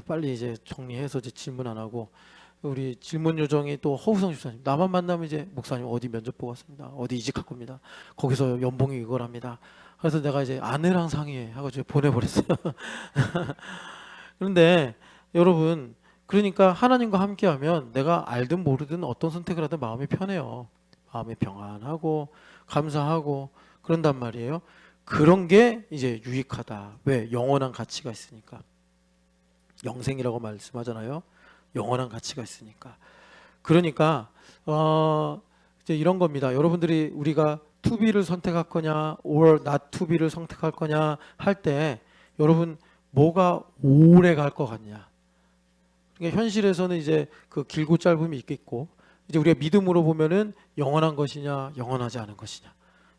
빨리 이제 정리해서 이제 질문 안 하고 우리 질문 요정이 또 허우성 집사님 나만 만나면 이제 목사님 어디 면접 보고 왔습니다. 어디 이직할 겁니다. 거기서 연봉이 이걸 합니다. 그래서 내가 이제 아내랑 상의해 하고 이제 보내버렸어요. 그런데 여러분 그러니까 하나님과 함께하면 내가 알든 모르든 어떤 선택을 하든 마음이 편해요. 마음이 평안하고 감사하고 그런단 말이에요. 그런 게 이제 유익하다. 왜? 영원한 가치가 있으니까. 영생이라고 말씀하잖아요. 영원한 가치가 있으니까. 그러니까 이제 이런 겁니다. 여러분들이 우리가 to be를 선택할 거냐 or not to be를 선택할 거냐 할 때 여러분 뭐가 오래 갈 것 같냐. 그러니까 현실에서는 이제 그 길고 짧음이 있겠고 이제 우리가 믿음으로 보면은 영원한 것이냐 영원하지 않은 것이냐.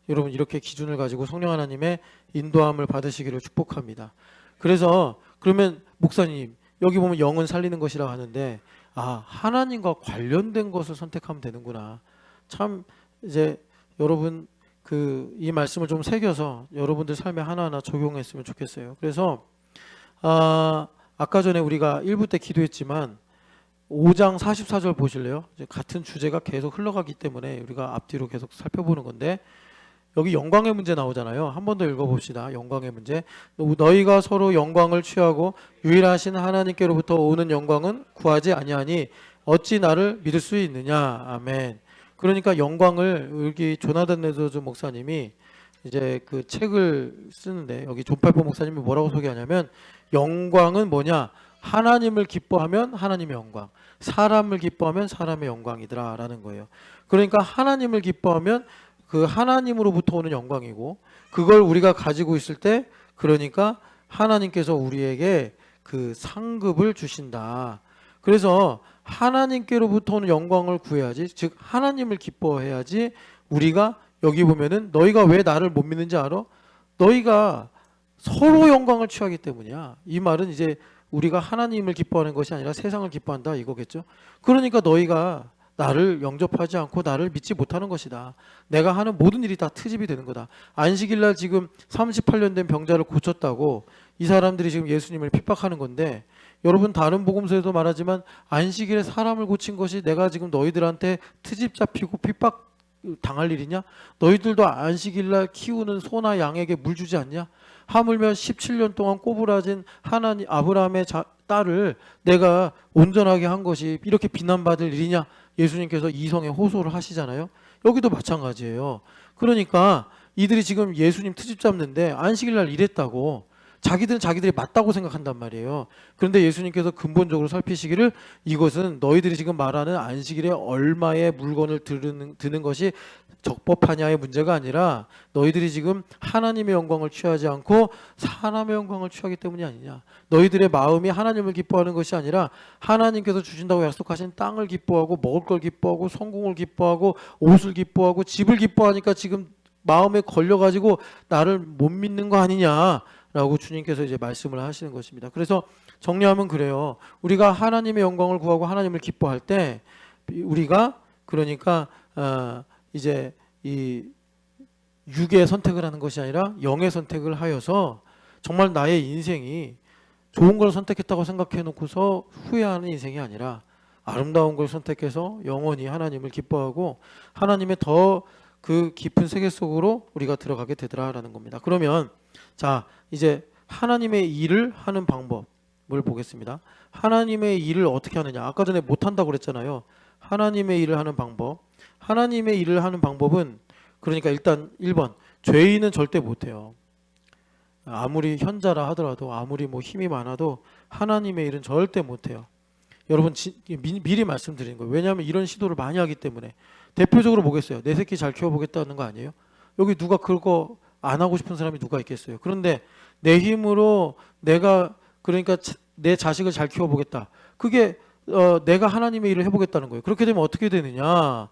여러분 이렇게 기준을 가지고 성령 하나님의 인도함을 받으시기를 축복합니다. 그래서 그러면 목사님 여기 보면 영은 살리는 것이라고 하는데 하나님과 관련된 것을 선택하면 되는구나. 참 이제 여러분 이 말씀을 좀 새겨서 여러분들 삶에 하나하나 적용했으면 좋겠어요. 그래서 아까 전에 우리가 1부 때 기도했지만 5장 44절 보실래요? 이제 같은 주제가 계속 흘러가기 때문에 우리가 앞뒤로 계속 살펴보는 건데 여기 영광의 문제 나오잖아요. 한 번 더 읽어봅시다. 영광의 문제. 너희가 서로 영광을 취하고 유일하신 하나님께로부터 오는 영광은 구하지 아니하니 어찌 나를 믿을 수 있느냐. 아멘. 그러니까 영광을 여기 조나단 에드워즈 목사님이 이제 그 책을 쓰는데 여기 존 팔포 목사님이 뭐라고 소개하냐면 영광은 뭐냐? 하나님을 기뻐하면 하나님의 영광, 사람을 기뻐하면 사람의 영광이더라라는 거예요. 그러니까 하나님을 기뻐하면 그 하나님으로부터 오는 영광이고 그걸 우리가 가지고 있을 때 그러니까 하나님께서 우리에게 그 상급을 주신다. 그래서 하나님께로부터 오는 영광을 구해야지, 즉 하나님을 기뻐해야지. 우리가 여기 보면은 너희가 왜 나를 못 믿는지 알아? 너희가 서로 영광을 취하기 때문이야. 이 말은 이제 우리가 하나님을 기뻐하는 것이 아니라 세상을 기뻐한다 이거겠죠. 그러니까 너희가 나를 영접하지 않고 나를 믿지 못하는 것이다. 내가 하는 모든 일이 다 트집이 되는 거다. 안식일날 지금 38년 된 병자를 고쳤다고 이 사람들이 지금 예수님을 핍박하는 건데, 여러분 다른 복음서에도 말하지만 안식일에 사람을 고친 것이 내가 지금 너희들한테 트집 잡히고 핍박 당할 일이냐? 너희들도 안식일날 키우는 소나 양에게 물 주지 않냐? 하물며 17년 동안 꼬부라진 하나님 아브라함의 딸을 내가 온전하게 한 것이 이렇게 비난받을 일이냐? 예수님께서 이성에 호소를 하시잖아요. 여기도 마찬가지예요. 그러니까 이들이 지금 예수님 트집 잡는데 안식일날 이랬다고 자기들은 자기들이 맞다고 생각한단 말이에요. 그런데 예수님께서 근본적으로 살피시기를 이것은 너희들이 지금 말하는 안식일에 얼마의 물건을 드는 것이 적법하냐의 문제가 아니라 너희들이 지금 하나님의 영광을 취하지 않고 사람의 영광을 취하기 때문이 아니냐. 너희들의 마음이 하나님을 기뻐하는 것이 아니라 하나님께서 주신다고 약속하신 땅을 기뻐하고 먹을 걸 기뻐하고 성공을 기뻐하고 옷을 기뻐하고 집을 기뻐하니까 지금 마음에 걸려가지고 나를 못 믿는 거 아니냐 라고 주님께서 이제 말씀을 하시는 것입니다. 그래서 정리하면 그래요. 우리가 하나님의 영광을 구하고 하나님을 기뻐할 때 우리가 그러니까 이제 이 육의 선택을 하는 것이 아니라 영의 선택을 하여서 정말 나의 인생이 좋은 걸 선택했다고 생각해 놓고서 후회하는 인생이 아니라 아름다운 걸 선택해서 영원히 하나님을 기뻐하고 하나님의 더 그 깊은 세계 속으로 우리가 들어가게 되더라라는 겁니다. 그러면 자 이제 하나님의 일을 하는 방법을 보겠습니다. 하나님의 일을 어떻게 하느냐. 아까 전에 못한다고 그랬잖아요. 하나님의 일을 하는 방법. 하나님의 일을 하는 방법은 그러니까 일단 1번 죄인은 절대 못해요. 아무리 현자라 하더라도 아무리 뭐 힘이 많아도 하나님의 일은 절대 못해요. 여러분 미리 말씀드리는 거예요. 왜냐하면 이런 시도를 많이 하기 때문에. 대표적으로 보겠어요. 내 새끼 잘 키워보겠다는 거 아니에요? 여기 누가 그거 안 하고 싶은 사람이 누가 있겠어요? 그런데 내 힘으로 내가 그러니까 내 자식을 잘 키워보겠다. 그게 내가 하나님의 일을 해보겠다는 거예요. 그렇게 되면 어떻게 되느냐?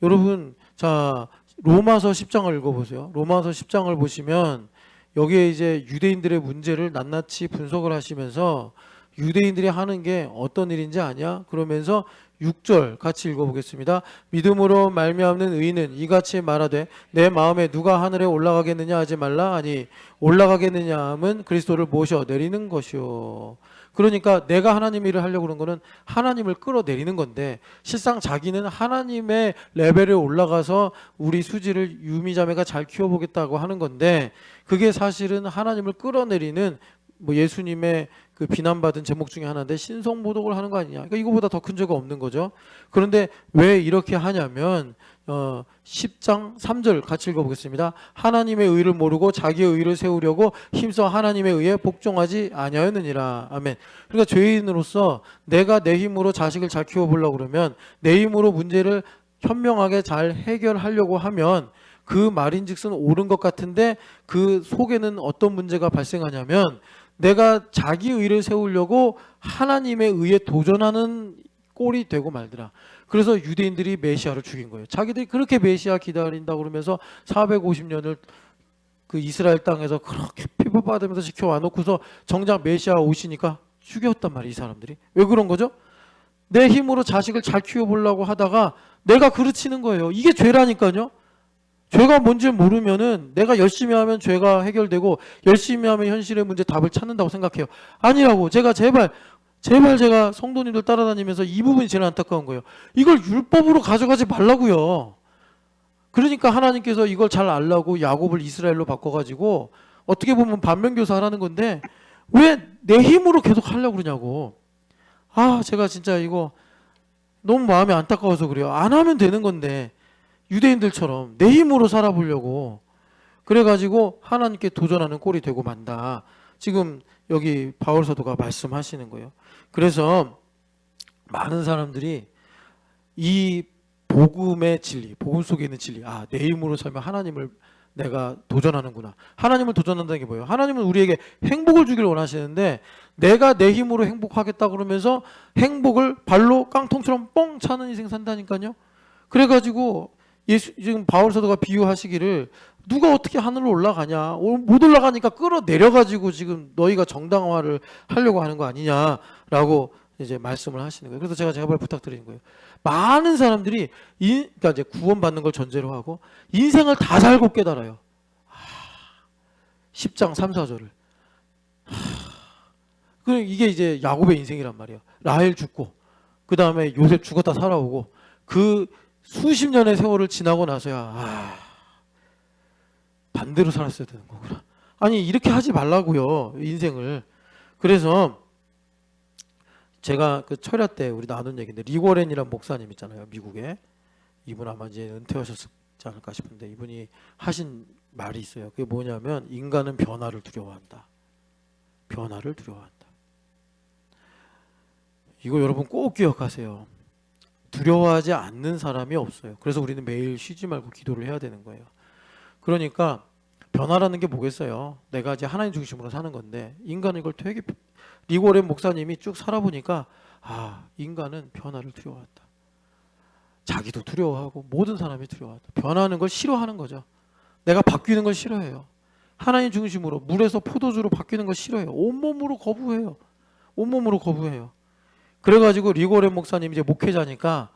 여러분 자 로마서 10장을 읽어보세요. 로마서 10장을 보시면 여기에 이제 유대인들의 문제를 낱낱이 분석을 하시면서 유대인들이 하는 게 어떤 일인지 아냐? 그러면서 6절 같이 읽어보겠습니다. 믿음으로 말미암는 의인은 이같이 말하되 내 마음에 누가 하늘에 올라가겠느냐 하지 말라 하니 올라가겠느냐 함은 그리스도를 모셔 내리는 것이요. 그러니까 내가 하나님의 일을 하려고 그러는 거는 하나님을 끌어내리는 건데 실상 자기는 하나님의 레벨에 올라가서 우리 수지를 유미자매가 잘 키워보겠다고 하는 건데 그게 사실은 하나님을 끌어내리는 뭐 예수님의 그 비난받은 제목 중에 하나인데 신성모독을 하는 거 아니냐. 그러니까 이거보다 더 큰 죄가 없는 거죠. 그런데 왜 이렇게 하냐면 10장 3절 같이 읽어보겠습니다. 하나님의 의를 모르고 자기의 의를 세우려고 힘써 하나님의 의에 복종하지 아니하였느니라. 아멘. 그러니까 죄인으로서 내가 내 힘으로 자식을 잘 키워보려고 그러면 내 힘으로 문제를 현명하게 잘 해결하려고 하면 그 말인즉슨 옳은 것 같은데 그 속에는 어떤 문제가 발생하냐면 내가 자기 의를 세우려고 하나님의 의에 도전하는 꼴이 되고 말더라. 그래서 유대인들이 메시아를 죽인 거예요. 자기들이 그렇게 메시아 기다린다고 그러면서 450년을 그 이스라엘 땅에서 그렇게 피부받으면서 지켜와 놓고서 정작 메시아 오시니까 죽였단 말이에요. 이 사람들이. 왜 그런 거죠? 내 힘으로 자식을 잘 키워보려고 하다가 내가 그르치는 거예요. 이게 죄라니까요. 죄가 뭔지 모르면은 내가 열심히 하면 죄가 해결되고 열심히 하면 현실의 문제 답을 찾는다고 생각해요. 아니라고. 제가 제발 제가 성도님들 따라다니면서 이 부분이 제일 안타까운 거예요. 이걸 율법으로 가져가지 말라고요. 그러니까 하나님께서 이걸 잘 알라고 야곱을 이스라엘로 바꿔가지고 어떻게 보면 반면교사 하라는 건데 왜 내 힘으로 계속 하려고 그러냐고. 제가 진짜 이거 너무 마음이 안타까워서 그래요. 안 하면 되는 건데 유대인들처럼 내 힘으로 살아보려고 그래가지고 하나님께 도전하는 꼴이 되고 만다. 지금 여기 바울 사도가 말씀하시는 거예요. 그래서 많은 사람들이 이 복음의 진리, 복음 속에 있는 진리, 내 힘으로 살면 하나님을 내가 도전하는구나. 하나님을 도전한다는 게 뭐예요? 하나님은 우리에게 행복을 주길 원하시는데 내가 내 힘으로 행복하겠다 그러면서 행복을 발로 깡통처럼 뻥 차는 인생 산다니까요. 그래가지고 지금 바울 사도가 비유하시기를 누가 어떻게 하늘로 올라가냐, 못 올라가니까 끌어내려가지고 지금 너희가 정당화를 하려고 하는 거 아니냐라고 이제 말씀을 하시는 거예요. 그래서 제가 제발 부탁드리는 거예요. 많은 사람들이 그러니까 이제 구원받는 걸 전제로 하고 인생을 다 살고 깨달아요. 10장 3, 4절을. 그럼 이게 이제 야곱의 인생이란 말이에요. 라헬 죽고 그 다음에 요셉 죽었다 살아오고 그 수십 년의 세월을 지나고 나서야 반대로 살았어야 되는 거구나. 아니 이렇게 하지 말라고요. 인생을. 그래서 제가 그 철야 때 우리 나눈 얘기인데 리고렌이라는 목사님 있잖아요. 미국에. 이분 아마 이제 은퇴하셨지 않을까 싶은데 이분이 하신 말이 있어요. 그게 뭐냐면 인간은 변화를 두려워한다. 변화를 두려워한다. 이거 여러분 꼭 기억하세요. 두려워하지 않는 사람이 없어요. 그래서 우리는 매일 쉬지 말고 기도를 해야 되는 거예요. 그러니까 변화라는 게 뭐겠어요? 내가 이제 하나님 중심으로 사는 건데 인간은 이걸 되게 리고렌 목사님이 쭉 살아보니까 인간은 변화를 두려워한다. 자기도 두려워하고 모든 사람이 두려워한다. 변하는 걸 싫어하는 거죠. 내가 바뀌는 걸 싫어해요. 하나님 중심으로 물에서 포도주로 바뀌는 걸 싫어해요. 온몸으로 거부해요. 온몸으로 거부해요. 그래가지고 리고렌 목사님이 이제 목회자니까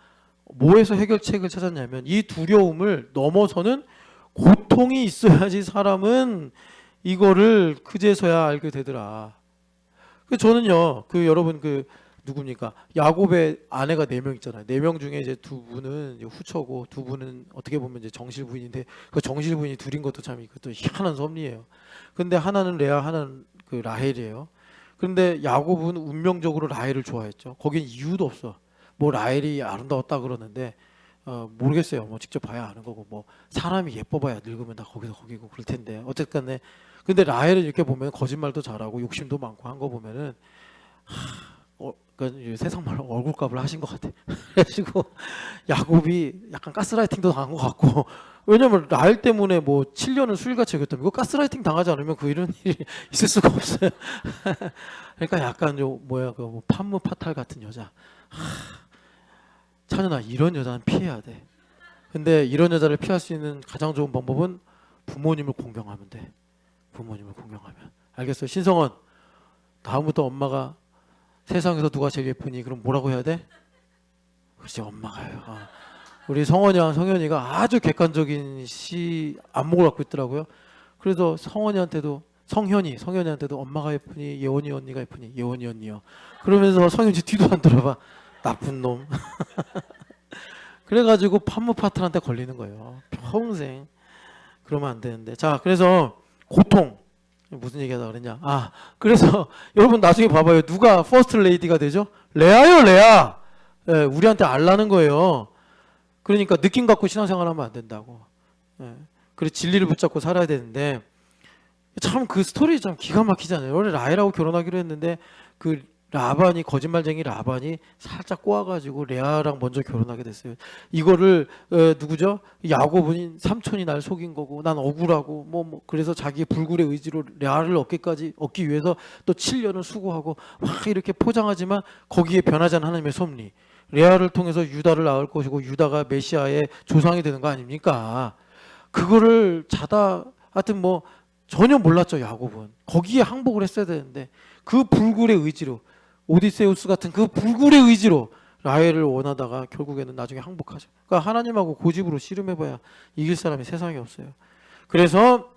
뭐에서 해결책을 찾았냐면 이 두려움을 넘어서는 고통이 있어야지 사람은 이거를 그제서야 알게 되더라. 저는요, 여러분 누굽니까? 야곱의 아내가 4명 있잖아요. 4명 중에 이제 2분은 이제 후처고 2분은 어떻게 보면 이제 정실부인인데 그 정실부인이 둘인 것도 참 이것도 희한한 섭리예요. 근데 하나는 레아, 하나는 라헬이에요. 그런데 야곱은 운명적으로 라헬을 좋아했죠. 거긴 이유도 없어. 뭐 라헬이 아름다웠다 그러는데 모르겠어요. 뭐 직접 봐야 아는 거고 뭐 사람이 예뻐봐야 늙으면 다 거기서 거기고 그럴 텐데 어쨌든 근데 라헬을 이렇게 보면 거짓말도 잘하고 욕심도 많고 한 거 보면은 그러니까 세상 말로 얼굴값을 하신 것 같아. 그래가지고 야곱이 약간 가스라이팅도 당한 것 같고 왜냐면 라헬 때문에 뭐 7년을 술같이 여겼다면 이거 가스라이팅 당하지 않으면 이런 일이 있을 수가 없어요. 그러니까 약간 뭐 판무 파탈 같은 여자. 찬현아 이런 여자는 피해야 돼. 근데 이런 여자를 피할 수 있는 가장 좋은 방법은 부모님을 공경하면 돼. 부모님을 공경하면. 알겠어요? 신성원 다음부터 엄마가 세상에서 누가 제일 예쁘니? 그럼 뭐라고 해야 돼? 그렇지 엄마가요. 우리 성원이랑 성현이가 아주 객관적인 안목을 갖고 있더라고요. 그래서 성현이한테도 엄마가 예쁘니? 예원이 언니가 예쁘니? 예원이 언니요. 그러면서 성현이 뒤도 안 돌아봐. 나쁜 놈. 그래가지고 판무파트한테 걸리는 거예요. 평생. 그러면 안 되는데. 자, 그래서 고통. 무슨 얘기하다 그랬냐? 그래서 여러분 나중에 봐봐요. 누가 퍼스트 레이디가 되죠? 레아요, 레아. 예, 우리한테 알라는 거예요. 그러니까 느낌 갖고 신앙생활하면 안 된다고. 예, 그래 진리를 붙잡고 살아야 되는데 참 그 스토리 참 기가 막히잖아요. 원래 라헬하고 결혼하기로 했는데 그 라반이 거짓말쟁이 라반이 살짝 꼬아가지고 레아랑 먼저 결혼하게 됐어요. 이거를 누구죠? 야곱은 삼촌이 날 속인 거고 난 억울하고 뭐 그래서 자기의 불굴의 의지로 레아를 얻기 위해서 또 7년을 수고하고 막 이렇게 포장하지만 거기에 변하지 않은 하나님의 섭리. 레아를 통해서 유다를 낳을 것이고 유다가 메시아의 조상이 되는 거 아닙니까? 그거를 하여튼 뭐 전혀 몰랐죠. 야곱은 거기에 항복을 했어야 되는데 그 불굴의 의지로 오디세우스 같은 그 불굴의 의지로 라헬을 원하다가 결국에는 나중에 항복하죠. 그러니까 하나님하고 고집으로 씨름해봐야 이길 사람이 세상에 없어요. 그래서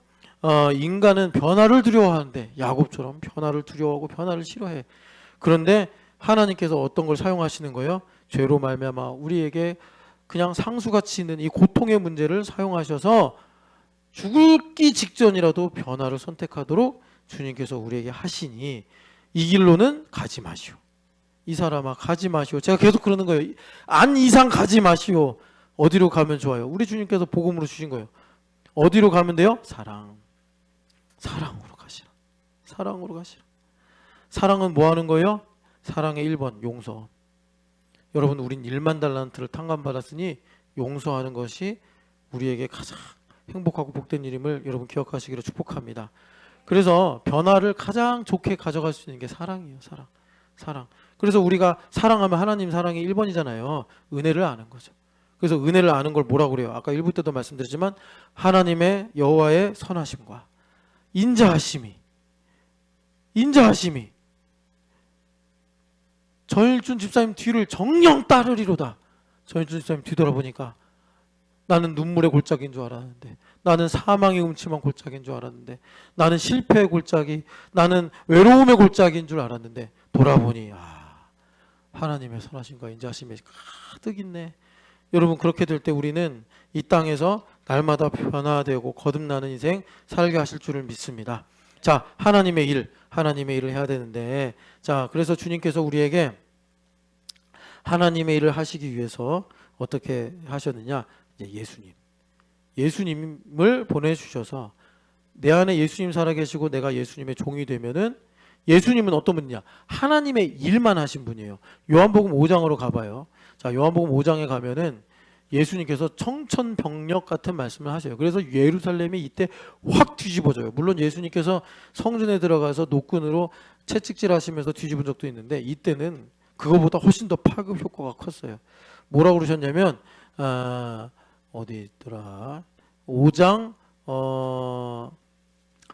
인간은 변화를 두려워하는데 야곱처럼 변화를 두려워하고 변화를 싫어해. 그런데 하나님께서 어떤 걸 사용하시는 거예요? 죄로 말미암아 우리에게 그냥 상수같이 있는 이 고통의 문제를 사용하셔서 죽기 직전이라도 변화를 선택하도록 주님께서 우리에게 하시니 이 길로는 가지 마시오. 이 사람아 가지 마시오. 제가 계속 그러는 거예요. 안 이상 가지 마시오. 어디로 가면 좋아요? 우리 주님께서 복음으로 주신 거예요. 어디로 가면 돼요? 사랑으로 가시라. 사랑으로 가시라. 사랑은 뭐 하는 거예요? 사랑의 1번 용서. 여러분 우린 1만 달란트를 탕감받았으니 용서하는 것이 우리에게 가장 행복하고 복된 일임을 여러분 기억하시기를 축복합니다. 그래서 변화를 가장 좋게 가져갈 수 있는 게 사랑이에요. 사랑. 그래서 우리가 사랑하면 하나님 사랑이 1번이잖아요. 은혜를 아는 거죠. 그래서 은혜를 아는 걸 뭐라고 그래요? 아까 1부 때도 말씀드렸지만 하나님의 여호와의 선하심과 인자하심이 전일준 집사님 뒤를 정령 따르리로다. 전일준 집사님 뒤돌아보니까 나는 눈물의 골짜기인 줄 알았는데, 나는 사망의 음침한 골짜기인 줄 알았는데, 나는 실패의 골짜기, 나는 외로움의 골짜기인 줄 알았는데 돌아보니 하나님의 선하심과 인자하심이 가득 있네. 여러분 그렇게 될 때 우리는 이 땅에서 날마다 변화되고 거듭나는 인생 살게 하실 줄을 믿습니다. 자, 하나님의 일을 해야 되는데, 자, 그래서 주님께서 우리에게 하나님의 일을 하시기 위해서 어떻게 하셨느냐? 이제 예수님을 보내주셔서 내 안에 예수님 살아계시고 내가 예수님의 종이 되면은 예수님은 어떤 분이냐? 하나님의 일만 하신 분이에요. 요한복음 5장으로 가봐요. 자, 요한복음 5장에 가면은 예수님께서 청천벽력 같은 말씀을 하세요. 그래서 예루살렘이 이때 확 뒤집어져요. 물론 예수님께서 성전에 들어가서 노끈으로 채찍질 하시면서 뒤집은 적도 있는데 이때는 그거보다 훨씬 더 파급 효과가 컸어요. 뭐라고 그러셨냐면 어디 있더라? 5장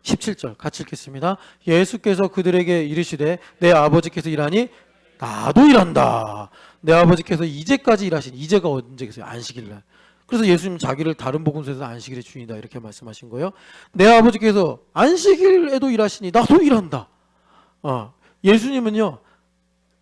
17절 같이 읽겠습니다. 예수께서 그들에게 이르시되 내 아버지께서 일하니 나도 일한다. 내 아버지께서 이제까지 일하신, 이제가 언제겠어요? 안식일날. 그래서 예수님 자기를 다른 복음서에서 안식일의 주인이다 이렇게 말씀하신 거예요. 내 아버지께서 안식일에도 일하시니 나도 일한다. 예수님은요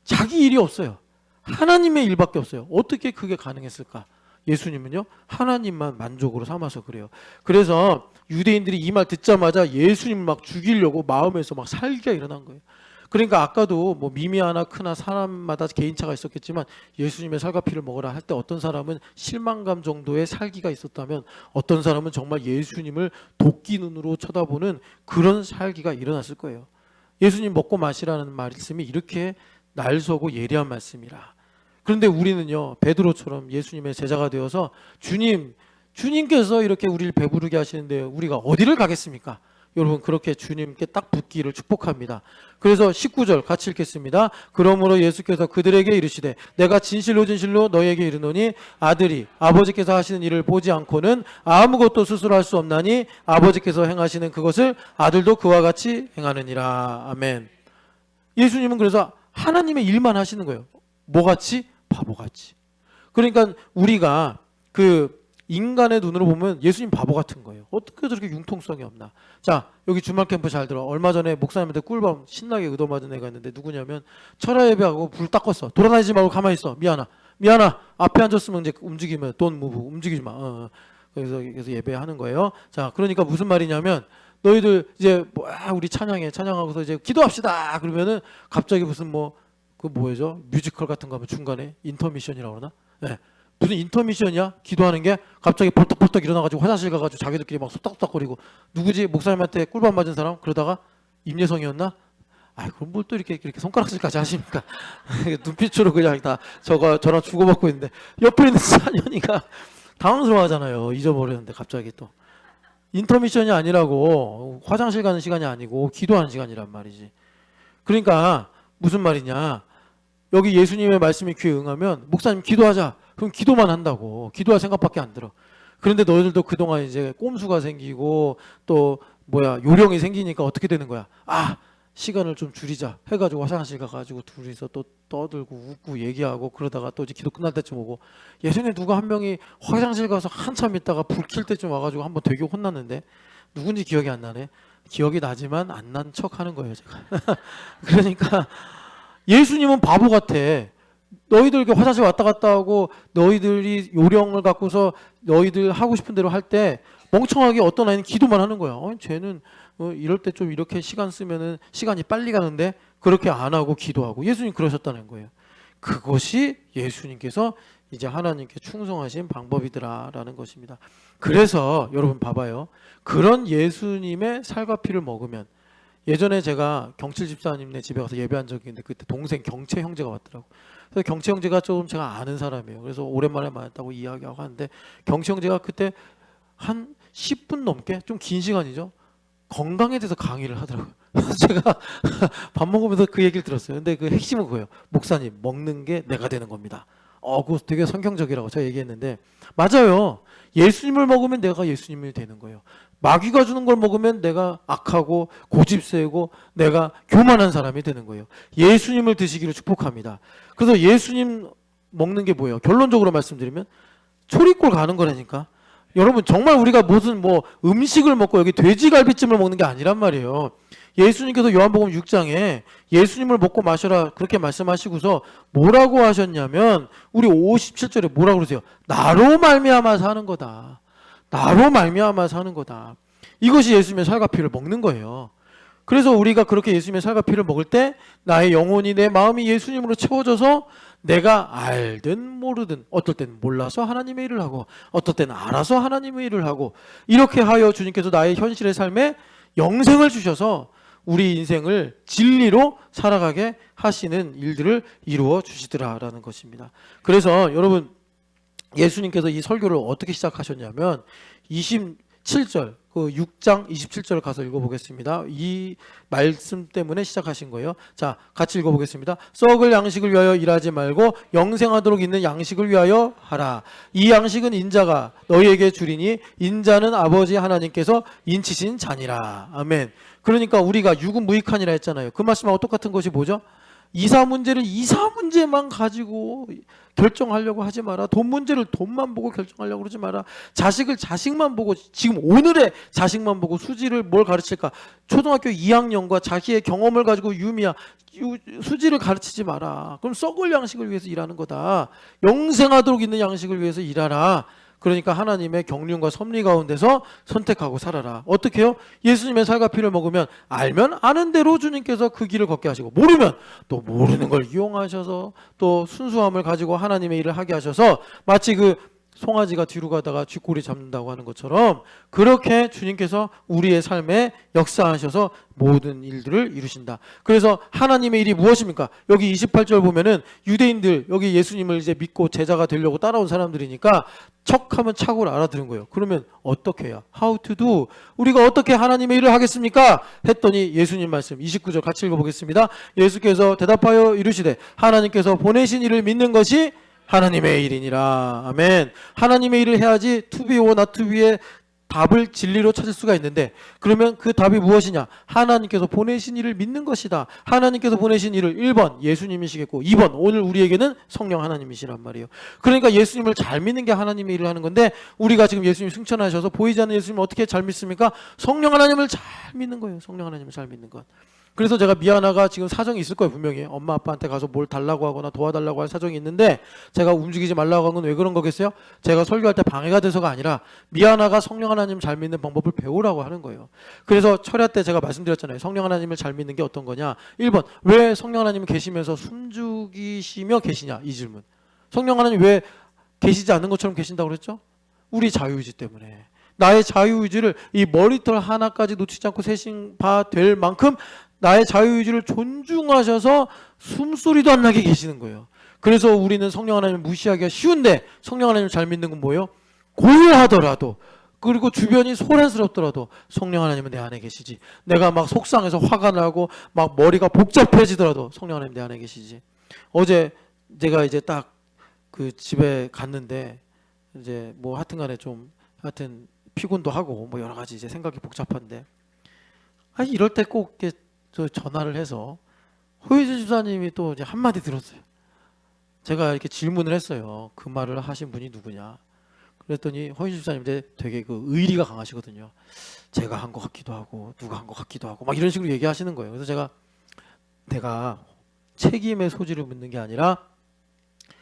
자기 일이 없어요. 하나님의 일밖에 없어요. 어떻게 그게 가능했을까? 예수님은요 하나님만 만족으로 삼아서 그래요. 그래서 유대인들이 이 말 듣자마자 예수님 막 죽이려고 마음에서 막 살기가 일어난 거예요. 그러니까 아까도 뭐 미미하나 크나 사람마다 개인차가 있었겠지만 예수님의 살과 피를 먹으라 할 때 어떤 사람은 실망감 정도의 살기가 있었다면 어떤 사람은 정말 예수님을 도끼 눈으로 쳐다보는 그런 살기가 일어났을 거예요. 예수님 먹고 마시라는 말씀이 이렇게 날서고 예리한 말씀이라. 그런데 우리는요 베드로처럼 예수님의 제자가 되어서 주님께서 이렇게 우리를 배부르게 하시는데 우리가 어디를 가겠습니까? 여러분 그렇게 주님께 딱 붙기를 축복합니다. 그래서 19절 같이 읽겠습니다. 그러므로 예수께서 그들에게 이르시되 내가 진실로 너희에게 이르노니 아들이 아버지께서 하시는 일을 보지 않고는 아무것도 스스로 할 수 없나니 아버지께서 행하시는 그것을 아들도 그와 같이 행하느니라. 아멘. 예수님은 그래서 하나님의 일만 하시는 거예요. 뭐같이? 바보같이. 그러니까 우리가 인간의 눈으로 보면 예수님 바보 같은 거예요. 어떻게 저렇게 융통성이 없나. 자, 여기 주말 캠프 잘 들어. 얼마 전에 목사님한테 꿀밤 신나게 의도맞은 애가 있는데 누구냐면 철야 예배하고 불 딱 껐어. 돌아다니지 말고 가만히 있어. 미안하. 앞에 앉았으면 이제 움직이면 don't move. 움직이지 마. 그래서 예배하는 거예요. 자, 그러니까 무슨 말이냐면 너희들 이제 우리 찬양하고서 이제 기도합시다. 그러면은 갑자기 무슨 뭐 그 뭐죠? 뮤지컬 같은 거 하면 중간에 인터미션이라고 그러나? 네. 무슨 인터미션이야? 기도하는 게 갑자기 벌떡벌떡 일어나가지고 화장실 가가지고 자기들끼리 막 속닥속닥거리고 누구지? 목사님한테 꿀밤 맞은 사람? 그러다가 임예성이었나? 아이 그럼 뭘 또 이렇게 손가락질까지 하십니까? 눈빛으로 그냥 다 저랑 주고받고 있는데 옆에 있는 찬현이가 당황스러워하잖아요. 잊어버렸는데 갑자기 또 인터미션이 아니라고 화장실 가는 시간이 아니고 기도하는 시간이란 말이지. 그러니까 무슨 말이냐? 여기 예수님의 말씀이 귀에 응하면 목사님 기도하자. 그럼 기도만 한다고. 기도할 생각밖에 안 들어. 그런데 너희들도 그동안 이제 꼼수가 생기고 또 요령이 생기니까 어떻게 되는 거야? 시간을 좀 줄이자 해가지고 화장실 가가지고 둘이서 또 떠들고 웃고 얘기하고 그러다가 또 이제 기도 끝날 때쯤 오고 예전에 누가 한 명이 화장실 가서 한참 있다가 불 킬 때쯤 와가지고 한번 되게 혼났는데 누군지 기억이 안 나네. 기억이 나지만 안 난 척 하는 거예요 제가. 그러니까 예수님은 바보 같아. 너희들 이렇게 화장실 왔다 갔다 하고 너희들이 요령을 갖고서 너희들 하고 싶은 대로 할 때 멍청하게 어떤 아이는 기도만 하는 거야. 쟤는 이럴 때 좀 이렇게 시간 쓰면은 시간이 빨리 가는데 그렇게 안 하고 기도하고 예수님 그러셨다는 거예요. 그것이 예수님께서 이제 하나님께 충성하신 방법이더라라는 것입니다. 그래서 여러분 봐봐요. 그런 예수님의 살과 피를 먹으면 예전에 제가 경칠 집사님네 집에 가서 예배한 적이 있는데 그때 동생 경채 형제가 왔더라고. 그래서 경채 형제가 좀 제가 아는 사람이에요. 그래서 오랜만에 만났다고 이야기하고 하는데 경채 형제가 그때 한 10분 넘게 좀 긴 시간이죠. 건강에 대해서 강의를 하더라고요. 제가 밥 먹으면서 그 얘기를 들었어요. 근데 그 핵심은 그거예요. 목사님 먹는 게 내가 되는 겁니다. 그거 되게 성경적이라고 제가 얘기했는데 맞아요. 예수님을 먹으면 내가 예수님이 되는 거예요. 마귀가 주는 걸 먹으면 내가 악하고 고집세고 내가 교만한 사람이 되는 거예요. 예수님을 드시기를 축복합니다. 그래서 예수님 먹는 게 뭐예요? 결론적으로 말씀드리면 초리꼴 가는 거라니까. 여러분 정말 우리가 무슨 음식을 먹고 여기 돼지갈비찜을 먹는 게 아니란 말이에요. 예수님께서 요한복음 6장에 예수님을 먹고 마셔라 그렇게 말씀하시고서 뭐라고 하셨냐면 우리 57절에 뭐라고 그러세요? 나로 말미암아 사는 거다. 나로 말미암아 사는 거다. 이것이 예수님의 살과 피를 먹는 거예요. 그래서 우리가 그렇게 예수님의 살과 피를 먹을 때 나의 영혼이 내 마음이 예수님으로 채워져서 내가 알든 모르든 어떨 때는 몰라서 하나님의 일을 하고 어떨 때는 알아서 하나님의 일을 하고 이렇게 하여 주님께서 나의 현실의 삶에 영생을 주셔서 우리 인생을 진리로 살아가게 하시는 일들을 이루어 주시더라라는 것입니다. 그래서 여러분 예수님께서 이 설교를 어떻게 시작하셨냐면 27절 그 6장 27절을 가서 읽어보겠습니다. 이 말씀 때문에 시작하신 거예요. 자, 같이 읽어보겠습니다. 썩을 양식을 위하여 일하지 말고 영생하도록 있는 양식을 위하여 하라. 이 양식은 인자가 너희에게 주리니 인자는 아버지 하나님께서 인치신 자니라. 아멘. 그러니까 우리가 유구무익하니라 했잖아요. 그 말씀하고 똑같은 것이 뭐죠? 이사 문제를 이사 문제만 가지고 결정하려고 하지 마라. 돈 문제를 돈만 보고 결정하려고 그러지 마라. 자식을 자식만 보고 지금 오늘의 자식만 보고 수지를 뭘 가르칠까? 초등학교 2학년과 자기의 경험을 가지고 수지를 가르치지 마라. 그럼 썩을 양식을 위해서 일하는 거다. 영생하도록 있는 양식을 위해서 일하라. 그러니까 하나님의 경륜과 섭리 가운데서 선택하고 살아라. 어떻게 해요? 예수님의 살과 피를 먹으면 알면 아는 대로 주님께서 그 길을 걷게 하시고 모르면 또 모르는 걸 이용하셔서 또 순수함을 가지고 하나님의 일을 하게 하셔서 마치 그 송아지가 뒤로 가다가 쥐꼬리 잡는다고 하는 것처럼 그렇게 주님께서 우리의 삶에 역사하셔서 모든 일들을 이루신다. 그래서 하나님의 일이 무엇입니까? 여기 28절 보면은 유대인들 여기 예수님을 이제 믿고 제자가 되려고 따라온 사람들이니까 척하면 착오를 알아들은 거예요. 그러면 어떻게 해야? How to do? 우리가 어떻게 하나님의 일을 하겠습니까? 했더니 예수님 말씀 29절 같이 읽어보겠습니다. 예수께서 대답하여 이르시되 하나님께서 보내신 이를 믿는 것이 하나님의 일이니라. 아멘. 하나님의 일을 해야지 to be or not to be의 답을 진리로 찾을 수가 있는데 그러면 그 답이 무엇이냐? 하나님께서 보내신 일을 믿는 것이다. 하나님께서 보내신 일을 1번 예수님이시겠고 2번 오늘 우리에게는 성령 하나님이시란 말이에요. 그러니까 예수님을 잘 믿는 게 하나님의 일을 하는 건데 우리가 지금 예수님 승천하셔서 보이지 않는 예수님을 어떻게 잘 믿습니까? 성령 하나님을 잘 믿는 거예요. 성령 하나님을 잘 믿는 것. 그래서 제가 미아나가 지금 사정이 있을 거예요. 분명히 엄마 아빠한테 가서 뭘 달라고 하거나 도와달라고 할 사정이 있는데 제가 움직이지 말라고 한 건 왜 그런 거겠어요? 제가 설교할 때 방해가 돼서가 아니라 미아나가 성령 하나님 잘 믿는 방법을 배우라고 하는 거예요. 그래서 철야 때 제가 말씀드렸잖아요. 성령 하나님을 잘 믿는 게 어떤 거냐. 1번 왜 성령 하나님이 계시면서 숨죽이시며 계시냐, 이 질문. 성령 하나님 왜 계시지 않는 것처럼 계신다고 그랬죠? 우리 자유의지 때문에. 나의 자유의지를 이 머리털 하나까지 놓치지 않고 세신 바 될 만큼 나의 자유의지를 존중하셔서 숨소리도 안 나게 계시는 거예요. 그래서 우리는 성령 하나님을 무시하기가 쉬운데 성령 하나님을 잘 믿는 건 뭐예요? 고요하더라도, 그리고 주변이 소란스럽더라도 성령 하나님은 내 안에 계시지. 내가 막 속상해서 화가 나고 막 머리가 복잡해지더라도 성령 하나님 내 안에 계시지. 어제 제가 이제 딱 그 집에 갔는데 이제 뭐 하여튼간에 좀 하여튼 피곤도 하고 뭐 여러 가지 이제 생각이 복잡한데, 이럴 때 꼭 이렇게 저 전화를 해서 호유진 집사님이 또 이제 한마디 들었어요. 제가 이렇게 질문을 했어요. 그 말을 하신 분이 누구냐. 그랬더니 호유진 집사님 되게 그 의리가 강하시거든요. 제가 한 것 같기도 하고 누가 한 것 같기도 하고 막 이런 식으로 얘기하시는 거예요. 그래서 내가 책임의 소지를 묻는 게 아니라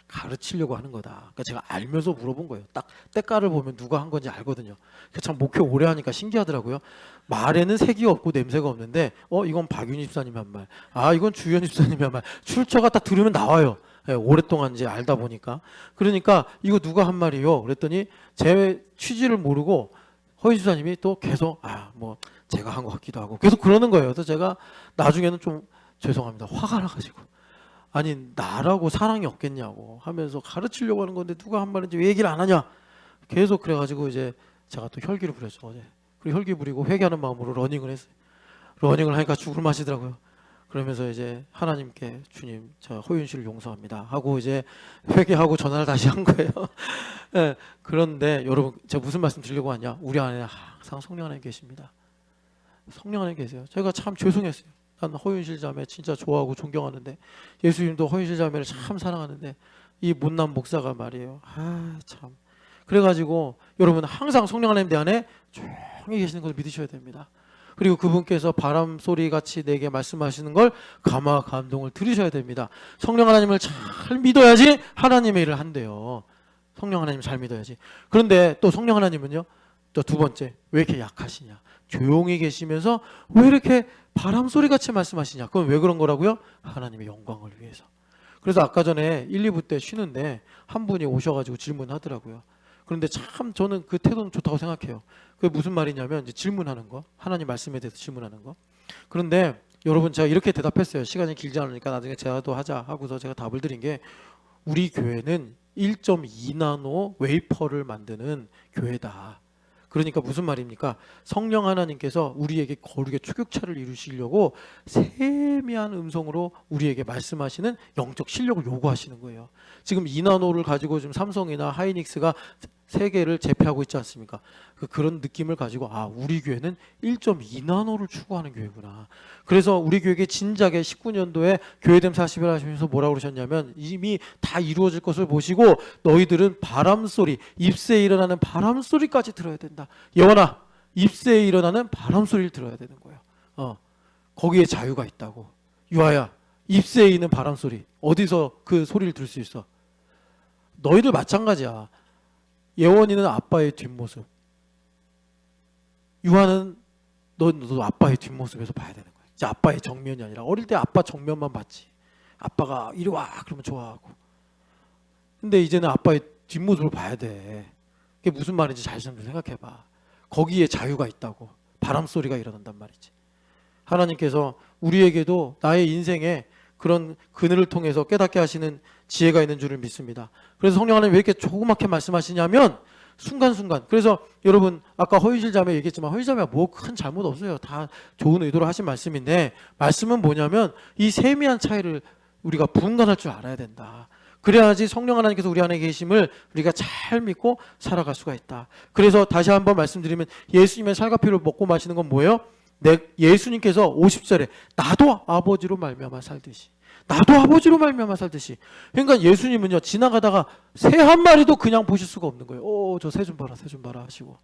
가르치려고 하는 거다. 그러니까 제가 알면서 물어본 거예요. 딱 때깔을 보면 누가 한 건지 알거든요. 참 목회 오래 하니까 신기하더라고요. 말에는 색이 없고 냄새가 없는데 이건 박윤희 집사님이 한 말, 이건 주현희 집사님이 한 말, 출처가 딱 들으면 나와요. 오랫동안 이제 알다 보니까. 그러니까 이거 누가 한 말이요? 그랬더니 제 취지를 모르고 허희 집사님이 또 계속 뭐 제가 한 것 같기도 하고 계속 그러는 거예요. 그래서 제가 나중에는 좀 죄송합니다. 화가 나가지고, 아니 나라고 사랑이 없겠냐고 하면서 가르치려고 하는 건데 누가 한 말인지 왜 얘기를 안 하냐, 계속 그래가지고 이제 제가 또 혈기를 부렸죠 어제. 그리고 혈기 부리고 회개하는 마음으로 러닝을 했어요. 러닝을 하니까 죽을 맛이더라고요. 그러면서 이제 하나님께 주님 저 호윤 씨를 용서합니다 하고 이제 회개하고 전화를 다시 한 거예요. 네, 그런데 여러분 제가 무슨 말씀 드리려고 하냐, 우리 안에 항상 성령 하나님 계십니다. 성령 하나님 계세요. 제가 참 죄송했어요. 난 허윤실 자매 진짜 좋아하고 존경하는데, 예수님도 허윤실 자매를 참 사랑하는데 이 못난 목사가 말이에요. 참. 그래가지고 여러분 항상 성령 하나님 내 안에 조용히 계시는 것을 믿으셔야 됩니다. 그리고 그분께서 바람 소리 같이 내게 말씀하시는 걸 감화 감동을 들으셔야 됩니다. 성령 하나님을 잘 믿어야지 하나님의 일을 한대요. 성령 하나님 잘 믿어야지. 그런데 또 성령 하나님은요, 또 두 번째, 왜 이렇게 약하시냐, 조용히 계시면서 왜 이렇게 바람 소리 같이 말씀하시냐. 그건 왜 그런 거라고요? 하나님의 영광을 위해서. 그래서 아까 전에 1, 2부 때 쉬는데 한 분이 오셔가지고 질문하더라고요. 그런데 참 저는 그 태도는 좋다고 생각해요. 그게 무슨 말이냐면 이제 질문하는 거, 하나님 말씀에 대해서 질문하는 거. 그런데 여러분 제가 이렇게 대답했어요. 시간이 길지 않으니까 나중에 제가도 하자 하고서 제가 답을 드린 게, 우리 교회는 1.2나노 웨이퍼를 만드는 교회다. 그러니까 무슨 말입니까? 성령 하나님께서 우리에게 거룩의 추격차를 이루시려고 세미한 음성으로 우리에게 말씀하시는 영적 실력을 요구하시는 거예요. 지금 이나노를 가지고 지금 삼성이나 하이닉스가 세계를 제패하고 있지 않습니까? 그런 느낌을 가지고 우리 교회는 1.2나노를 추구하는 교회구나. 그래서 우리 교회에 진작에 19년도에 교회됨 40일 하시면서 뭐라고 그러셨냐면, 이미 다 이루어질 것을 보시고 너희들은 바람소리, 입새에 일어나는 바람소리까지 들어야 된다. 예원아, 입새에 일어나는 바람소리를 들어야 되는 거예요. 거기에 자유가 있다고. 유아야, 입새에 있는 바람소리, 어디서 그 소리를 들을 수 있어? 너희들 마찬가지야. 예원이는 아빠의 뒷모습, 유아는 너도 아빠의 뒷모습에서 봐야 되는 거야. 이제 아빠의 정면이 아니라, 어릴 때 아빠 정면만 봤지. 아빠가 이리 와 그러면 좋아하고. 근데 이제는 아빠의 뒷모습을 봐야 돼. 그게 무슨 말인지 잘 좀 생각해봐. 거기에 자유가 있다고. 바람소리가 일어난단 말이지. 하나님께서 우리에게도 나의 인생에 그런 그늘을 통해서 깨닫게 하시는 지혜가 있는 줄을 믿습니다. 그래서 성령 하나님 왜 이렇게 조그맣게 말씀하시냐면, 순간순간. 그래서 여러분 아까 허윤실 자매 얘기했지만, 허윤실 자매가 뭐 큰 잘못 없어요. 다 좋은 의도로 하신 말씀인데, 말씀은 뭐냐면 이 세미한 차이를 우리가 분간할 줄 알아야 된다. 그래야지 성령 하나님께서 우리 안에 계심을 우리가 잘 믿고 살아갈 수가 있다. 그래서 다시 한번 말씀드리면, 예수님의 살과 피를 먹고 마시는 건 뭐예요? 예수님께서 50절에 나도 아버지로 말미암아 살듯이, 나도 아버지로 말미암아 살듯이. 그러니까 예수님은요, 지나가다가 새 한 마리도 그냥 보실 수가 없는 거예요. 저 새 좀 봐라, 새 좀 봐라 하시고,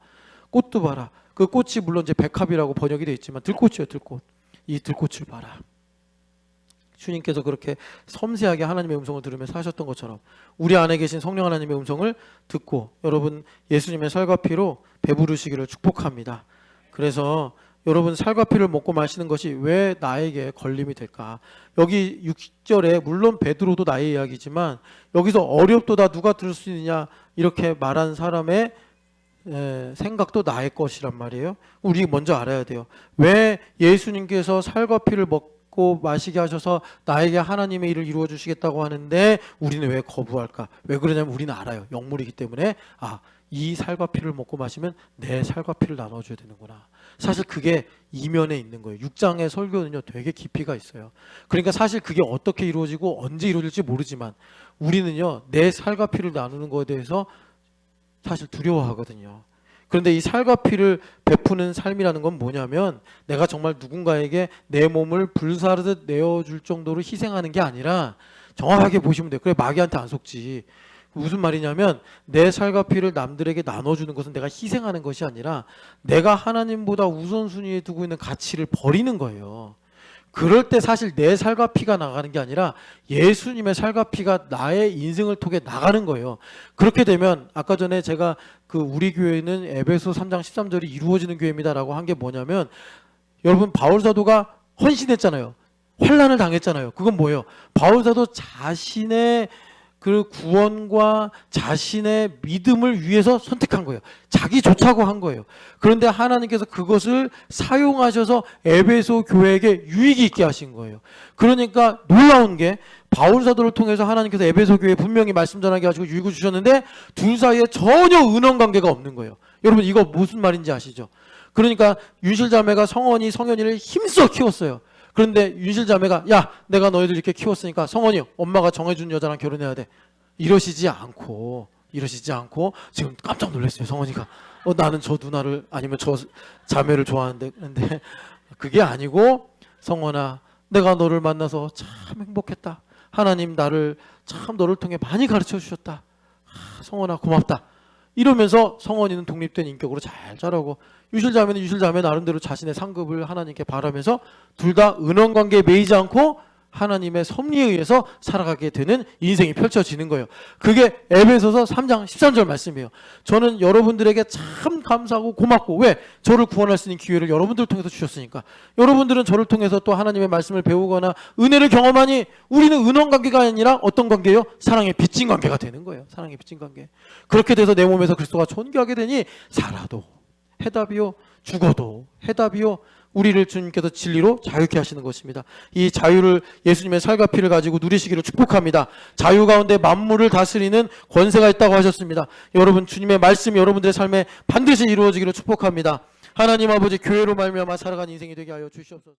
꽃도 봐라. 그 꽃이 물론 이제 백합이라고 번역이 되어 있지만 들꽃이에요, 들꽃. 이 들꽃을 봐라. 주님께서 그렇게 섬세하게 하나님의 음성을 들으면서 하셨던 것처럼 우리 안에 계신 성령 하나님의 음성을 듣고 여러분 예수님의 살과 피로 배부르시기를 축복합니다. 그래서 여러분 살과 피를 먹고 마시는 것이 왜 나에게 걸림이 될까? 여기 6절에 물론 베드로도 나의 이야기지만 여기서 어렵도다 누가 들을 수 있느냐 이렇게 말한 사람의 생각도 나의 것이란 말이에요. 우리 먼저 알아야 돼요. 왜 예수님께서 살과 피를 먹고 마시게 하셔서 나에게 하나님의 일을 이루어 주시겠다고 하는데 우리는 왜 거부할까? 왜 그러냐면 우리는 알아요. 영물이기 때문에 이 살과 피를 먹고 마시면 내 살과 피를 나눠줘야 되는구나. 사실 그게 이면에 있는 거예요. 6장의 설교는요 되게 깊이가 있어요. 그러니까 사실 그게 어떻게 이루어지고 언제 이루어질지 모르지만 우리는요 내 살과 피를 나누는 것에 대해서 사실 두려워하거든요. 그런데 이 살과 피를 베푸는 삶이라는 건 뭐냐면 내가 정말 누군가에게 내 몸을 불사르듯 내어줄 정도로 희생하는 게 아니라 정확하게 보시면 돼요. 그래 마귀한테 안 속지. 무슨 말이냐면 내 살과 피를 남들에게 나눠주는 것은 내가 희생하는 것이 아니라 내가 하나님보다 우선순위에 두고 있는 가치를 버리는 거예요. 그럴 때 사실 내 살과 피가 나가는 게 아니라 예수님의 살과 피가 나의 인생을 통해 나가는 거예요. 그렇게 되면 아까 전에 제가 우리 교회는 에베소 3장 13절이 이루어지는 교회입니다라고 한 게 뭐냐면 여러분 바울 사도가 헌신했잖아요. 환난을 당했잖아요. 그건 뭐예요? 바울 사도 자신의 그 구원과 자신의 믿음을 위해서 선택한 거예요. 자기 좋다고 한 거예요. 그런데 하나님께서 그것을 사용하셔서 에베소 교회에게 유익이 있게 하신 거예요. 그러니까 놀라운 게 바울 사도를 통해서 하나님께서 에베소 교회에 분명히 말씀 전하게 하시고 유익을 주셨는데 둘 사이에 전혀 은원 관계가 없는 거예요. 여러분 이거 무슨 말인지 아시죠? 그러니까 윤실자매가 성현이를 힘써 키웠어요. 그런데 윤실자매가 야 내가 너희들 이렇게 키웠으니까 성원이 엄마가 정해준 여자랑 결혼해야 돼 이러시지 않고 지금 깜짝 놀랐어요. 성원이가 나는 저 누나를 아니면 저 자매를 좋아하는데 근데 그게 아니고 성원아 내가 너를 만나서 참 행복했다. 하나님 나를 참 너를 통해 많이 가르쳐 주셨다. 성원아 고맙다. 이러면서 성원이는 독립된 인격으로 잘 자라고 유실자매는 유실자매 나름대로 자신의 상급을 하나님께 바라면서 둘 다 은원관계에 매이지 않고 하나님의 섭리에 의해서 살아가게 되는 인생이 펼쳐지는 거예요. 그게 에베소서 3장 13절 말씀이에요. 저는 여러분들에게 참 감사하고 고맙고 왜? 저를 구원할 수 있는 기회를 여러분들을 통해서 주셨으니까. 여러분들은 저를 통해서 또 하나님의 말씀을 배우거나 은혜를 경험하니 우리는 은원관계가 아니라 어떤 관계예요? 사랑의 빚진 관계가 되는 거예요. 사랑의 빚진 관계. 그렇게 돼서 내 몸에서 그리스도가 존귀하게 되니 살아도 해답이요 죽어도 해답이요 우리를 주님께서 진리로 자유케 하시는 것입니다. 이 자유를 예수님의 살과 피를 가지고 누리시기를 축복합니다. 자유 가운데 만물을 다스리는 권세가 있다고 하셨습니다. 여러분 주님의 말씀이 여러분들의 삶에 반드시 이루어지기를 축복합니다. 하나님 아버지 교회로 말미암아 살아가는 인생이 되게 하여 주시옵소서.